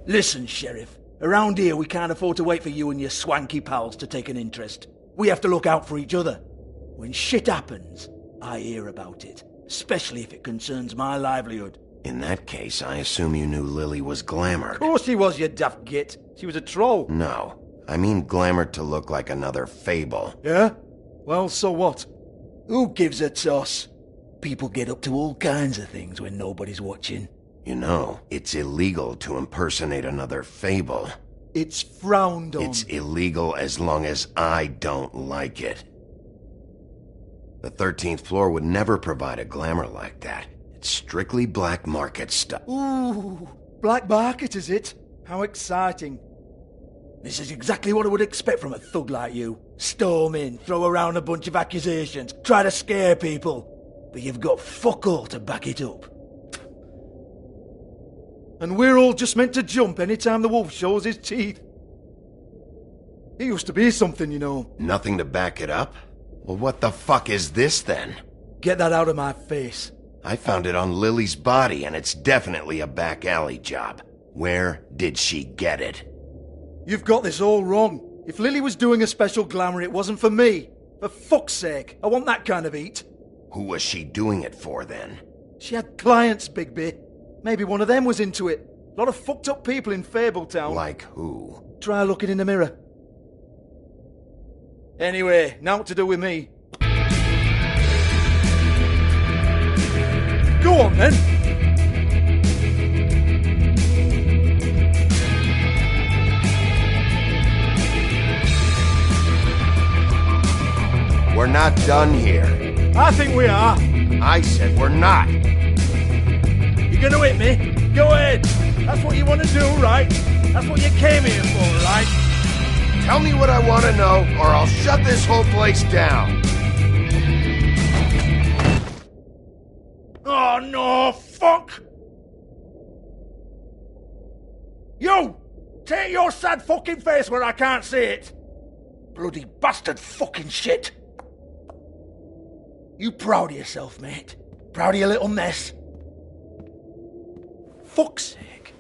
Listen, Sheriff. Around here, we can't afford to wait for you and your swanky pals to take an interest. We have to look out for each other. When shit happens, I hear about it. Especially if it concerns my livelihood. In that case, I assume you knew Lily was glamored. Of course she was, you daft git. She was a troll. No. I mean glamored to look like another Fable. Yeah? Well, so what? Who gives a toss? People get up to all kinds of things when nobody's watching. You know, it's illegal to impersonate another fable. It's frowned on. It's illegal as long as I don't like it. The 13th floor would never provide a glamour like that. It's strictly black market stuff. Ooh, black market is it? How exciting. This is exactly what I would expect from a thug like you. Storm in, throw around a bunch of accusations, try to scare people. But you've got fuck all to back it up. And we're all just meant to jump any time the wolf shows his teeth. He used to be something, you know. Nothing to back it up? Well, what the fuck is this then? Get that out of my face. I found it on Lily's body, and it's definitely a back alley job. Where did she get it? You've got this all wrong. If Lily was doing a special glamour, it wasn't for me. For fuck's sake, I want that kind of eat. Who was she doing it for, then? She had clients, Bigby. Maybe one of them was into it. A lot of fucked up people in Fabletown. Like who? Try looking in the mirror. Anyway, now what to do with me. Go on, then. We're not done here. I think we are. I said we're not. You gonna hit me? Go ahead. That's what you want to do, right? That's what you came here for, right? Tell me what I want to know, or I'll shut this whole place down. Oh, no, fuck! You! Take your sad fucking face where I can't see it! Bloody bastard fucking shit! You proud of yourself, mate? Proud of your little mess? Fuck's sake.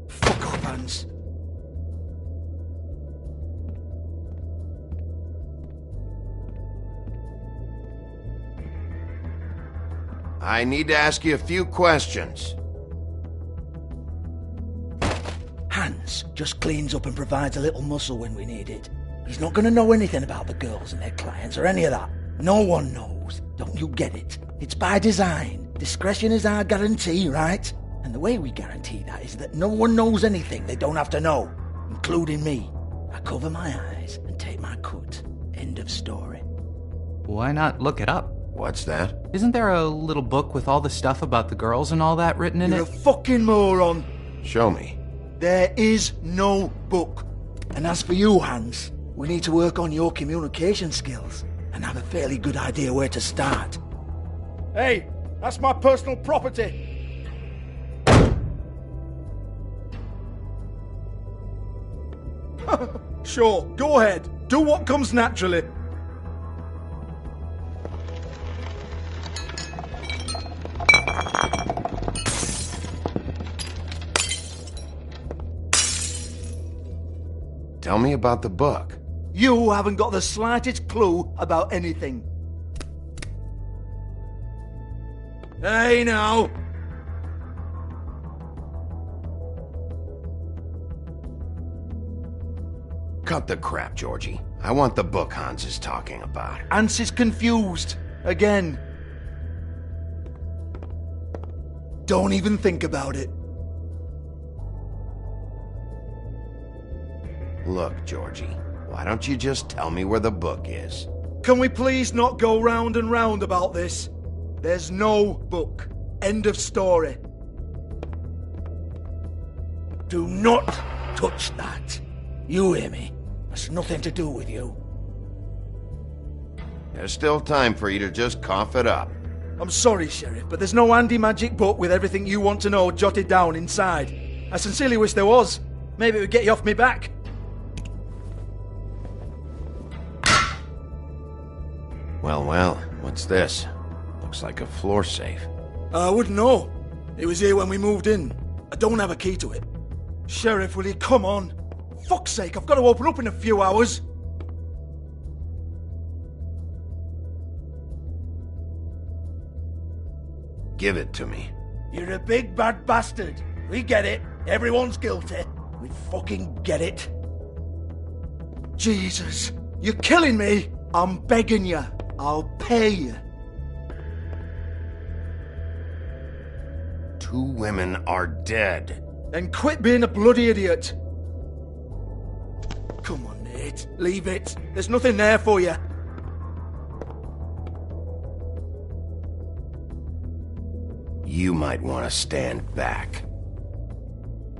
Fuck off, Hans. I need to ask you a few questions. Hans just cleans up and provides a little muscle when we need it. He's not going to know anything about the girls and their clients or any of that. No one knows. Don't you get it? It's by design. Discretion is our guarantee, right? And the way we guarantee that is that no one knows anything they don't have to know, including me. I cover my eyes and take my cut. End of story. Why not look it up? What's that? Isn't there a little book with all the stuff about the girls and all that written in it? You're a fucking moron. Show me. There is no book. And as for you, Hans, we need to work on your communication skills and have a fairly good idea where to start. Hey, that's my personal property. Sure, go ahead. Do what comes naturally. Tell me about the book. You haven't got the slightest clue about anything. Hey, now. Cut the crap, Georgie. I want the book Hans is talking about. Hans is confused. Again. Don't even think about it. Look, Georgie, why don't you just tell me where the book is? Can we please not go round and round about this? There's no book. End of story. Do not touch that. You hear me? That's nothing to do with you. There's still time for you to just cough it up. I'm sorry, Sheriff, but there's no handy magic book with everything you want to know jotted down inside. I sincerely wish there was. Maybe it would get you off me back. Well, what's this? Looks like a floor safe. I wouldn't know. It was here when we moved in. I don't have a key to it. Sheriff, will you come on? Fuck's sake, I've got to open up in a few hours. Give it to me. You're a big bad bastard. We get it. Everyone's guilty. We fucking get it. Jesus. You're killing me. I'm begging you. I'll pay you. 2 women are dead. Then quit being a bloody idiot. Come on, Nate. Leave it. There's nothing there for you. You might want to stand back.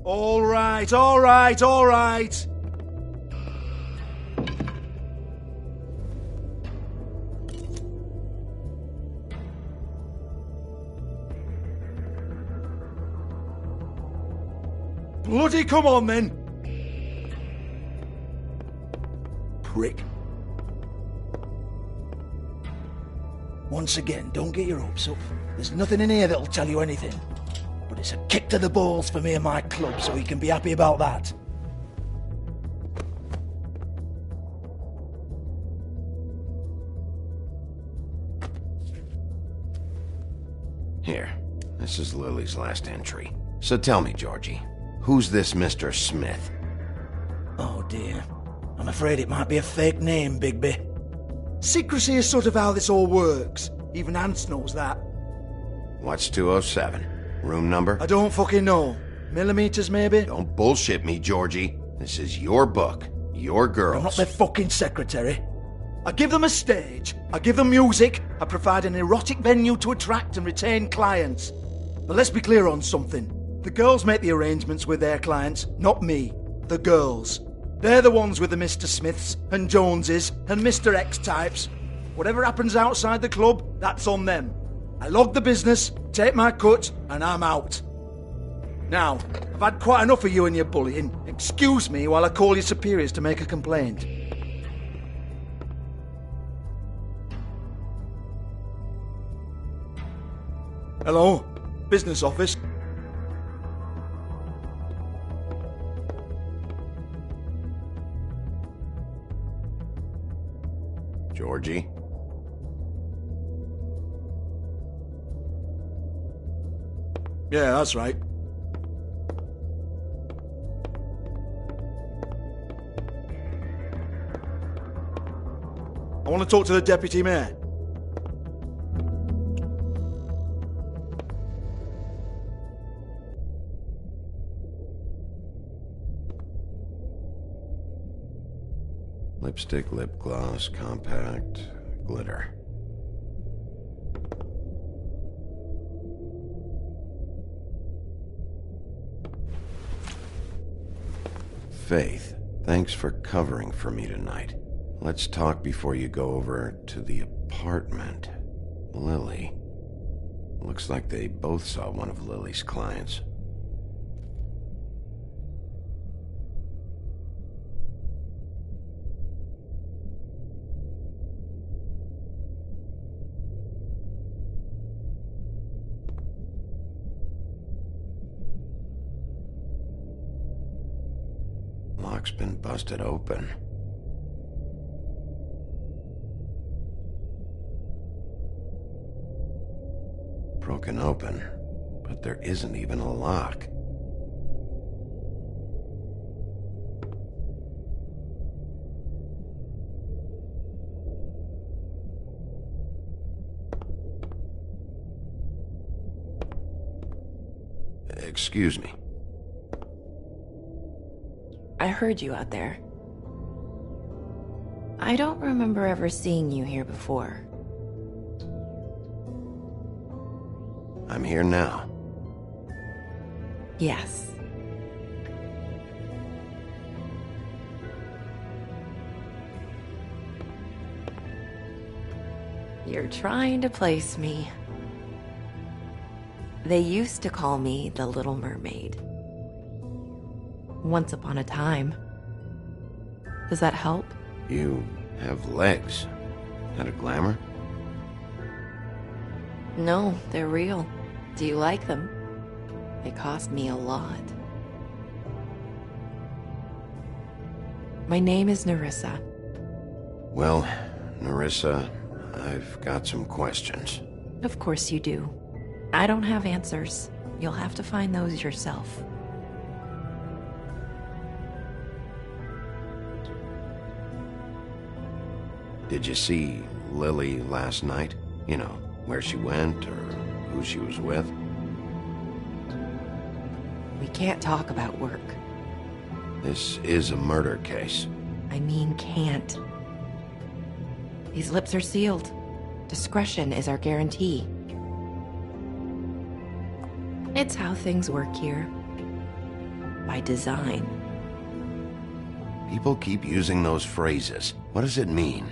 All right, all right, all right. Bloody come on, then. Prick. Once again, don't get your hopes up. There's nothing in here that'll tell you anything. But it's a kick to the balls for me and my club, so we can be happy about that. Here, this is Lily's last entry. So tell me, Georgie, who's this Mr. Smith? Oh dear. I'm afraid it might be a fake name, Bigby. Secrecy is sort of how this all works. Even Ants knows that. What's 207? Room number? I don't fucking know. Millimeters, maybe? Don't bullshit me, Georgie. This is your book. Your girls. I'm not their fucking secretary. I give them a stage. I give them music. I provide an erotic venue to attract and retain clients. But let's be clear on something. The girls make the arrangements with their clients, not me. The girls. They're the ones with the Mr. Smiths and Joneses and Mr. X types. Whatever happens outside the club, that's on them. I log the business, take my cut, and I'm out. Now, I've had quite enough of you and your bullying. Excuse me while I call your superiors to make a complaint. Hello? Business office? Georgie? Yeah, that's right. I want to talk to the deputy mayor. Lipstick, lip gloss, compact, glitter. Faith, thanks for covering for me tonight. Let's talk before you go over to the apartment. Lily. Looks like they both saw one of Lily's clients. Lock's been busted open. Broken open, but there isn't even a lock. Excuse me. I heard you out there. I don't remember ever seeing you here before. I'm here now. Yes. You're trying to place me. They used to call me the Little Mermaid. Once upon a time. Does that help? You have legs. That a glamour? No, they're real. Do you like them? They cost me a lot. My name is Nerissa. Well, Nerissa, I've got some questions. Of course you do. I don't have answers. You'll have to find those yourself. Did you see Lily last night? You know, where she went or who she was with? We can't talk about work. This is a murder case. I mean, can't. These lips are sealed. Discretion is our guarantee. It's how things work here. By design. People keep using those phrases. What does it mean?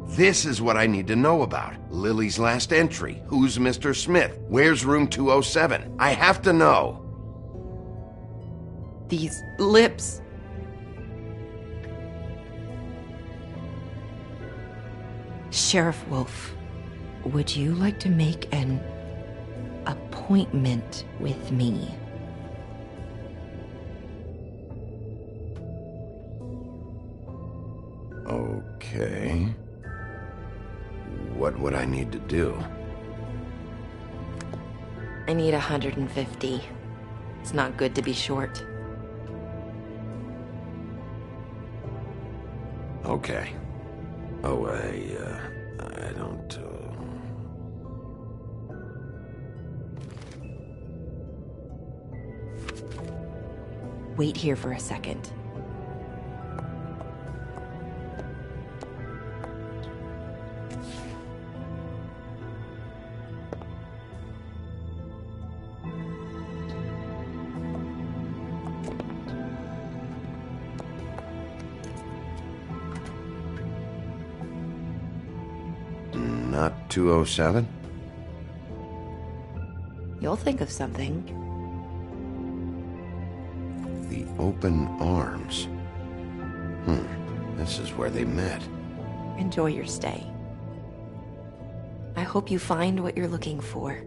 This is what I need to know about. Lily's last entry. Who's Mr. Smith? Where's room 207? I have to know. These lips. Sheriff Wolf, would you like to make an appointment with me? Okay. What would I need to do? I need 150. It's not good to be short. Okay. Oh, I don't, Wait here for a second. Not 207? You'll think of something. The Open Arms. This is where they met. Enjoy your stay. I hope you find what you're looking for.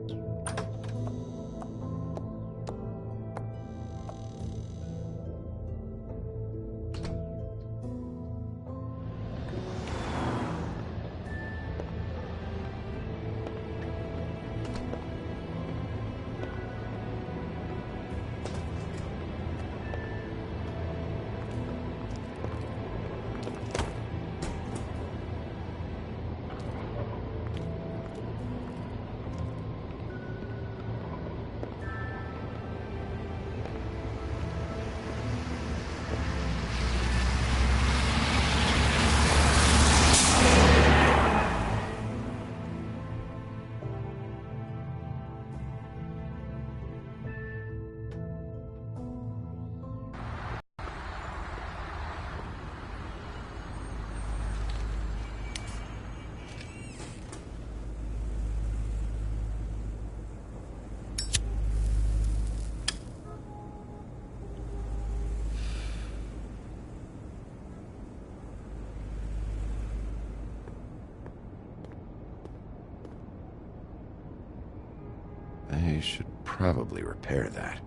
I should probably repair that.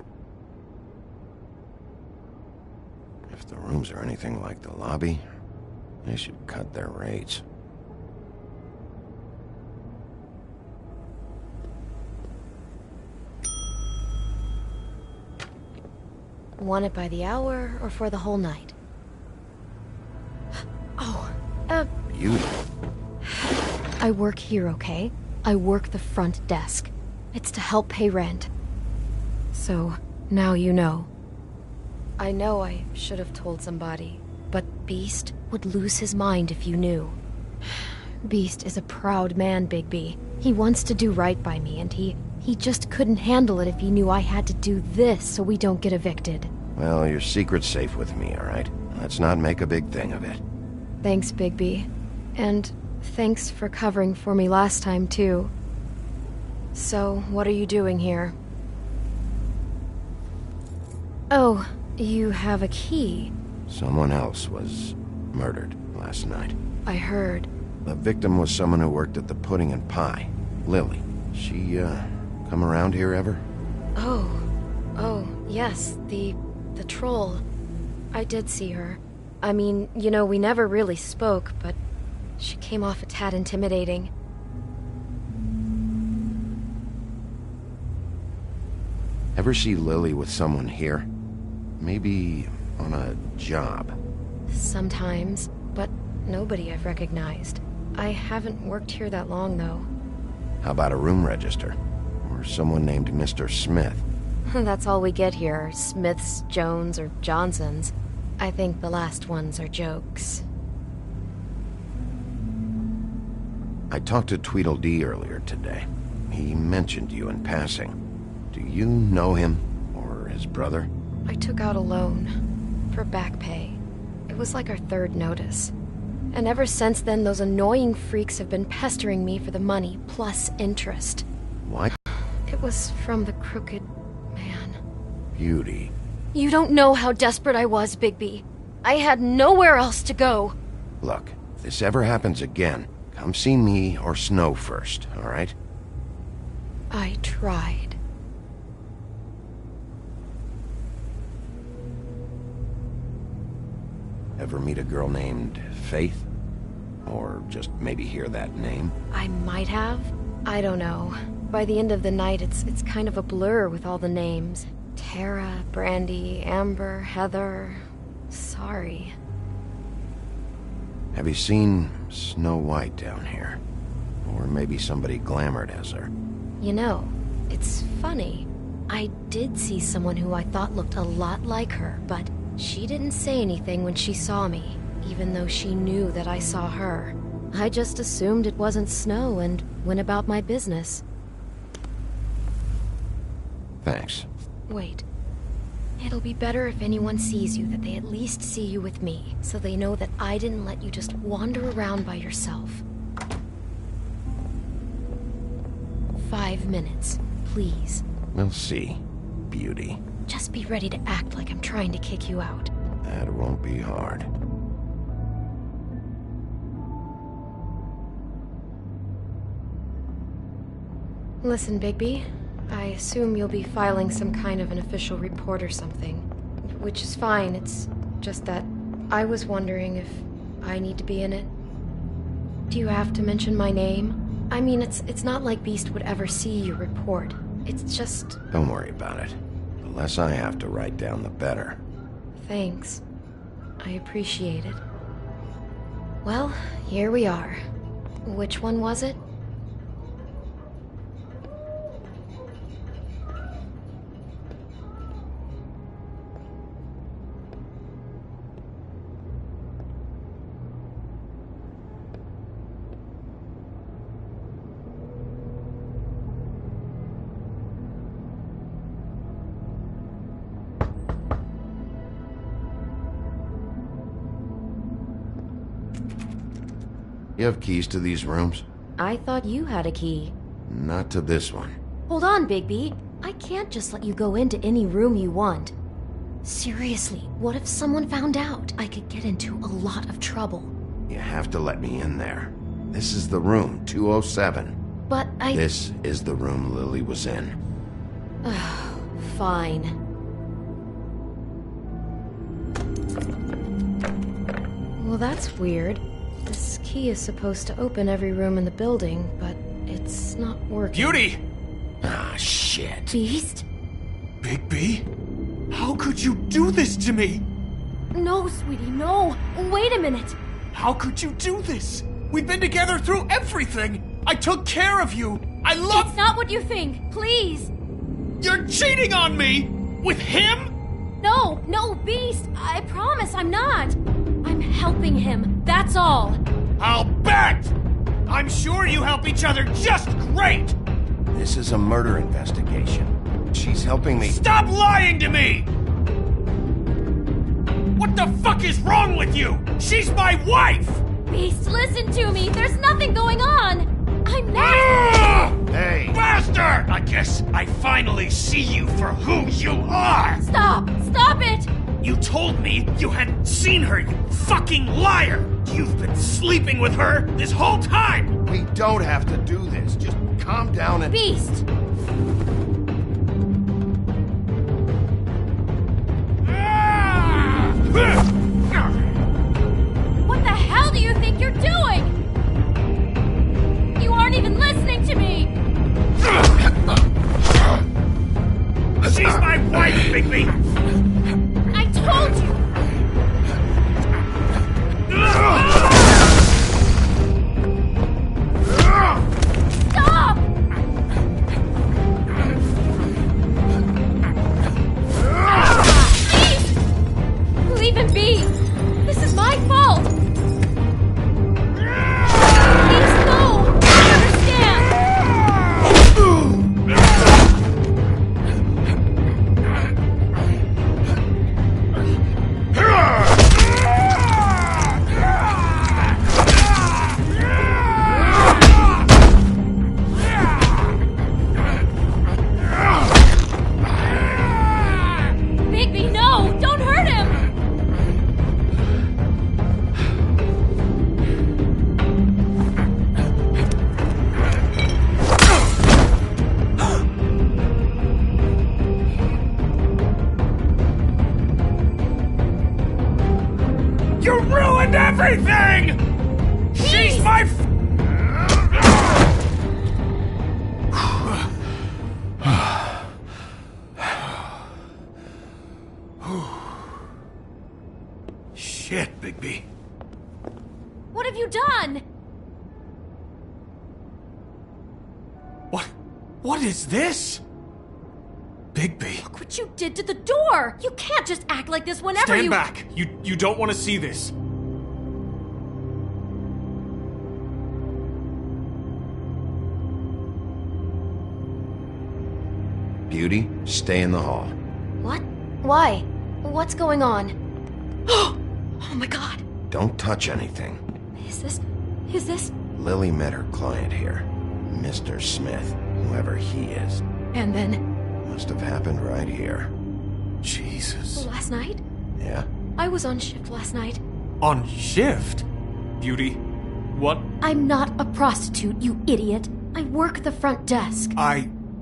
If the rooms are anything like the lobby, they should cut their rates. Want it by the hour or for the whole night? Oh, Beauty. I work here, okay? I work the front desk. It's to help pay rent. So, now you know. I know I should have told somebody, but Beast would lose his mind if you knew. Beast is a proud man, Bigby. He wants to do right by me, and he just couldn't handle it if he knew I had to do this so we don't get evicted. Well, your secret's safe with me, all right? Let's not make a big thing of it. Thanks, Bigby. And thanks for covering for me last time, too. So, what are you doing here? Oh, you have a key. Someone else was murdered last night. I heard. The victim was someone who worked at the Pudding and Pie. Lily. She, come around here ever? Oh, yes, the troll. I did see her. I mean, you know, we never really spoke, but she came off a tad intimidating. Ever see Lily with someone here? Maybe on a job. sometimes, but nobody I've recognized. I haven't worked here that long, though. How about a room register? Or someone named Mr. Smith? That's all we get here, Smiths, Jones, or Johnsons. I think the last ones are jokes. I talked to Tweedledee earlier today. He mentioned you in passing. Do you know him? Or his brother? I took out a loan. For back pay. It was like our third notice. And ever since then, those annoying freaks have been pestering me for the money, plus interest. What? It was from the Crooked Man. Beauty. You don't know how desperate I was, Bigby. I had nowhere else to go. Look, if this ever happens again, come see me or Snow first, all right? I tried. Ever meet a girl named Faith? Or just maybe hear that name? I might have. I don't know. By the end of the night, it's kind of a blur with all the names. Tara, Brandy, Amber, Heather... Sorry. Have you seen Snow White down here? Or maybe somebody glamored as her? You know, it's funny. I did see someone who I thought looked a lot like her, but she didn't say anything when she saw me, even though she knew that I saw her. I just assumed it wasn't Snow and went about my business. Thanks. Wait. It'll be better if anyone sees you that they at least see you with me, so they know that I didn't let you just wander around by yourself. 5 minutes, please. We'll see, Beauty. Just be ready to act like I'm trying to kick you out. That won't be hard. Listen, Bigby. I assume you'll be filing some kind of an official report or something. Which is fine, it's just that I was wondering if I need to be in it. Do you have to mention my name? I mean, it's not like Beast would ever see your report. It's just... Don't worry about it. The less I have to write down, the better. Thanks. I appreciate it. Well, here we are. Which one was it? You have keys to these rooms? I thought you had a key. Not to this one. Hold on, Bigby. I can't just let you go into any room you want. Seriously, what if someone found out? I could get into a lot of trouble. You have to let me in there. This is the room, 207. But This is the room Lily was in. Fine. Well, that's weird. This key is supposed to open every room in the building, but it's not working. Beauty! Ah, shit. Beast? Bigby? How could you do this to me? No, sweetie, no. Wait a minute. How could you do this? We've been together through everything. I took care of you. I love... It's not what you think. Please. You're cheating on me! With him? No, Beast. I promise I'm not. I'm helping him. That's all. I'll bet! I'm sure you help each other just great! This is a murder investigation. She's helping me... Stop lying to me! What the fuck is wrong with you? She's my wife! Beast, listen to me. There's nothing going on. I'm not... Hey! Bastard! I guess I finally see you for who you are! Stop! Stop it! You told me you hadn't seen her, you fucking liar! You've been sleeping with her this whole time! We don't have to do this. Just calm down and... Beast! What the hell do you think you're doing? You aren't even listening to me! She's my wife, Bigby! I told you! You ruined everything! She's my Shit, Bigby. What have you done? What is this? Bigby. Look what you did to the door! You can't just act like this whenever Stand back! You don't want to see this. Beauty, stay in the hall. What? Why? What's going on? Oh my god! Don't touch anything. Is this? Lily met her client here, Mr. Smith, whoever he is. And then? Must have happened right here. Jesus. Last night? Yeah? I was on shift last night. On shift? Beauty, what? I'm not a prostitute, you idiot. I work the front desk.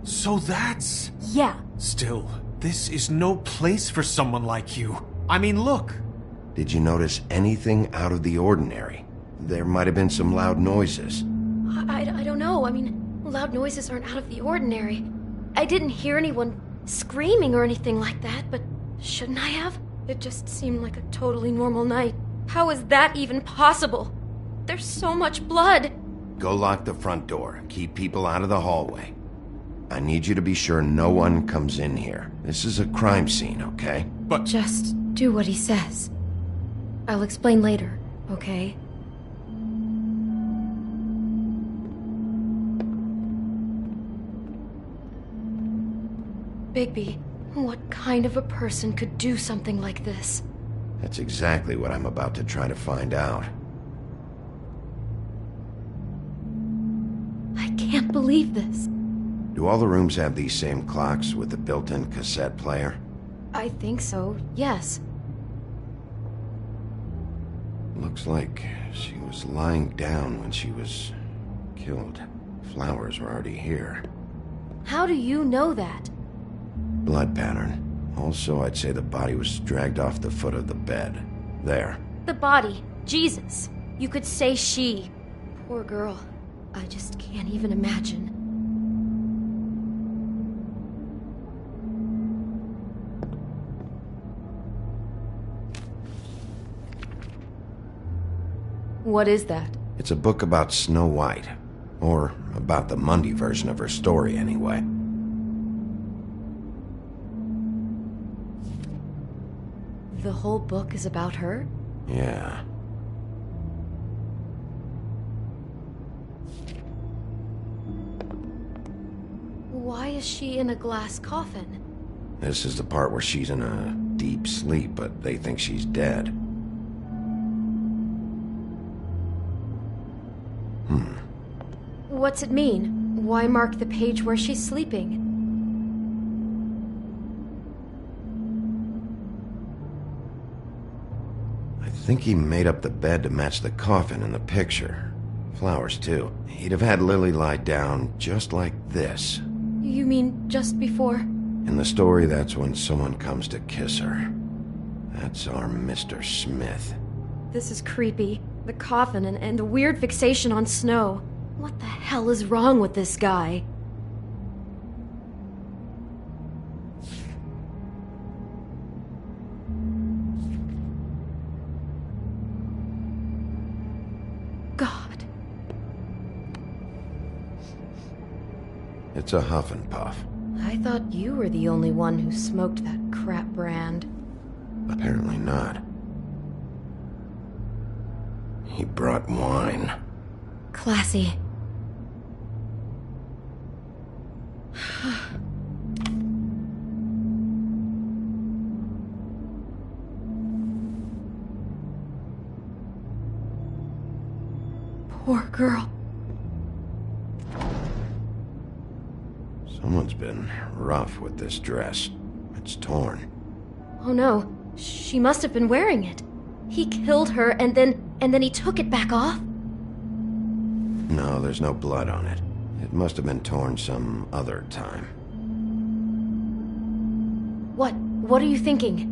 So that's... Yeah. Still, this is no place for someone like you. I mean, look. Did you notice anything out of the ordinary? There might have been some loud noises. I don't know. I mean, loud noises aren't out of the ordinary. I didn't hear anyone screaming or anything like that, but shouldn't I have? It just seemed like a totally normal night. How is that even possible? There's so much blood. Go lock the front door. Keep people out of the hallway. I need you to be sure no one comes in here. This is a crime scene, okay? But... Just do what he says. I'll explain later, okay? Bigby, what kind of a person could do something like this? That's exactly what I'm about to try to find out. I can't believe this. Do all the rooms have these same clocks with the built-in cassette player? I think so, yes. Looks like she was lying down when she was killed. Flowers were already here. How do you know that? Blood pattern. Also, I'd say the body was dragged off the foot of the bed. There. The body. Jesus. You could say she. Poor girl. I just can't even imagine. What is that? It's a book about Snow White. Or about the Mundy version of her story, anyway. The whole book is about her? Yeah. Why is she in a glass coffin? This is the part where she's in a deep sleep, but they think she's dead. What's it mean? Why mark the page where she's sleeping? I think he made up the bed to match the coffin in the picture. Flowers, too. He'd have had Lily lie down just like this. You mean just before? In the story, that's when someone comes to kiss her. That's our Mr. Smith. This is creepy. The coffin and the weird fixation on Snow. What the hell is wrong with this guy? God. It's a huff and puff. I thought you were the only one who smoked that crap brand. Apparently not. He brought wine. Classy. Poor girl. Someone's been rough with this dress. It's torn. Oh no, she must have been wearing it. He killed her and then he took it back off? No, there's no blood on it. It must have been torn some other time. What are you thinking?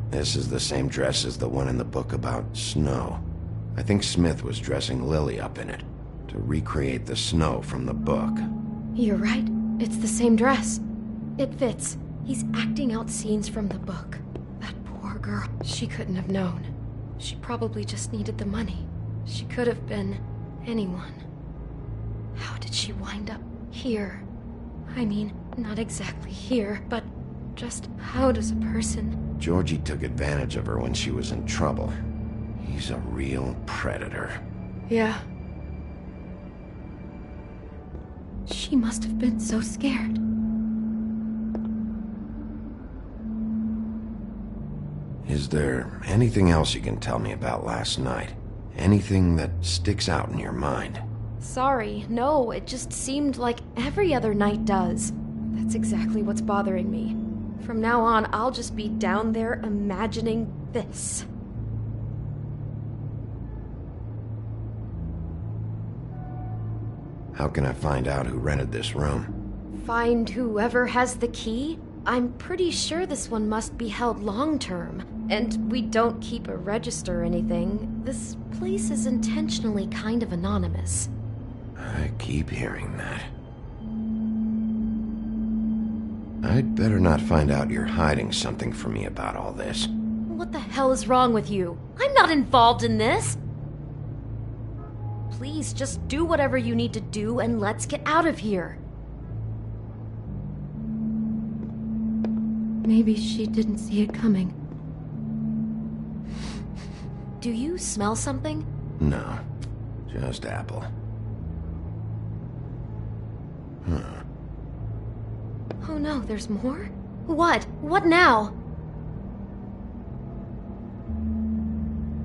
This is the same dress as the one in the book about snow. I think Smith was dressing Lily up in it, to recreate the snow from the book. You're right. It's the same dress. It fits. He's acting out scenes from the book. That poor girl. She couldn't have known. She probably just needed the money. She could have been anyone. How did she wind up here? I mean, not exactly here, but just how does a person... Georgie took advantage of her when she was in trouble. He's a real predator. Yeah. She must have been so scared. Is there anything else you can tell me about last night? Anything that sticks out in your mind? Sorry, no, it just seemed like every other night does. That's exactly what's bothering me. From now on, I'll just be down there imagining this. How can I find out who rented this room? Find whoever has the key? I'm pretty sure this one must be held long-term. And we don't keep a register or anything. This place is intentionally kind of anonymous. I keep hearing that. I'd better not find out you're hiding something from me about all this. What the hell is wrong with you? I'm not involved in this! Please, just do whatever you need to do and let's get out of here. Maybe she didn't see it coming. Do you smell something? No, just apple. Huh. Oh no, there's more? What? What now?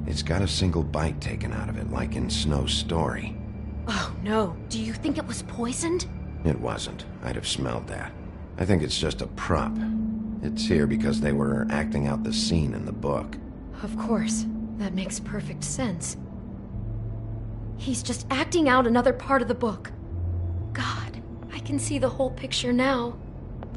It's got a single bite taken out of it, like in Snow's story. Oh no, do you think it was poisoned? It wasn't. I'd have smelled that. I think it's just a prop. It's here because they were acting out the scene in the book. Of course. That makes perfect sense. He's just acting out another part of the book. God, I can see the whole picture now.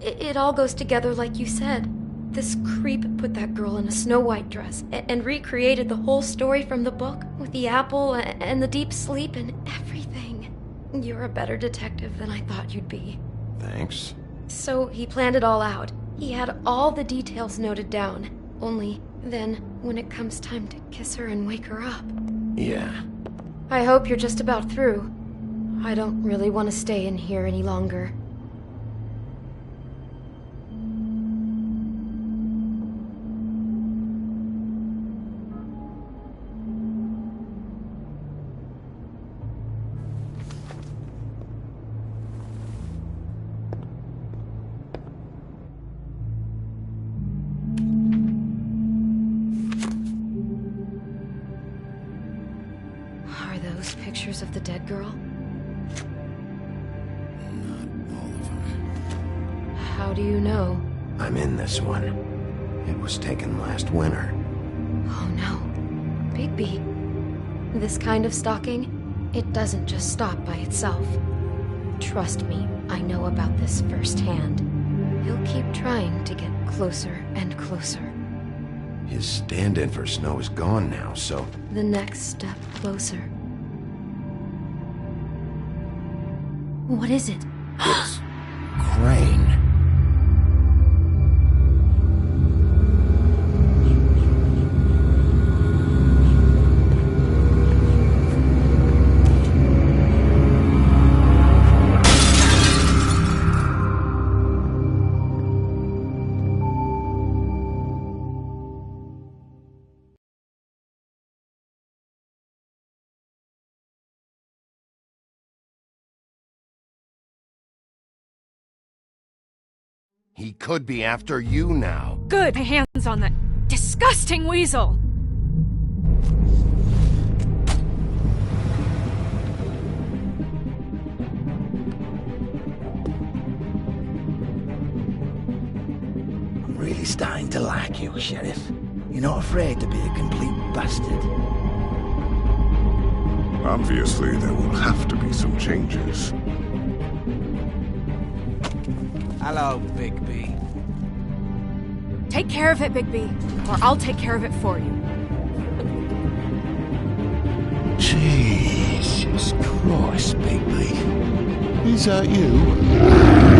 It all goes together like you said. This creep put that girl in a Snow White dress and recreated the whole story from the book with the apple and the deep sleep and everything. You're a better detective than I thought you'd be. Thanks. So he planned it all out. He had all the details noted down. Only then, when it comes time to kiss her and wake her up... Yeah. I hope you're just about through. I don't really want to stay in here any longer. Pictures of the dead girl? Not all of them. How do you know? I'm in this one. It was taken last winter. Oh no. Bigby. This kind of stalking, it doesn't just stop by itself. Trust me, I know about this firsthand. He'll keep trying to get closer and closer. His stand-in for Snow is gone now, so... The next step closer. What is it? It's Crane. He could be after you now. Good. My hands on that disgusting weasel. I'm really starting to like you, Sheriff. You're not afraid to be a complete bastard. Obviously, there will have to be some changes. Hello, Bigby. Take care of it, Bigby, or I'll take care of it for you. Jesus Christ, Bigby. Is that you?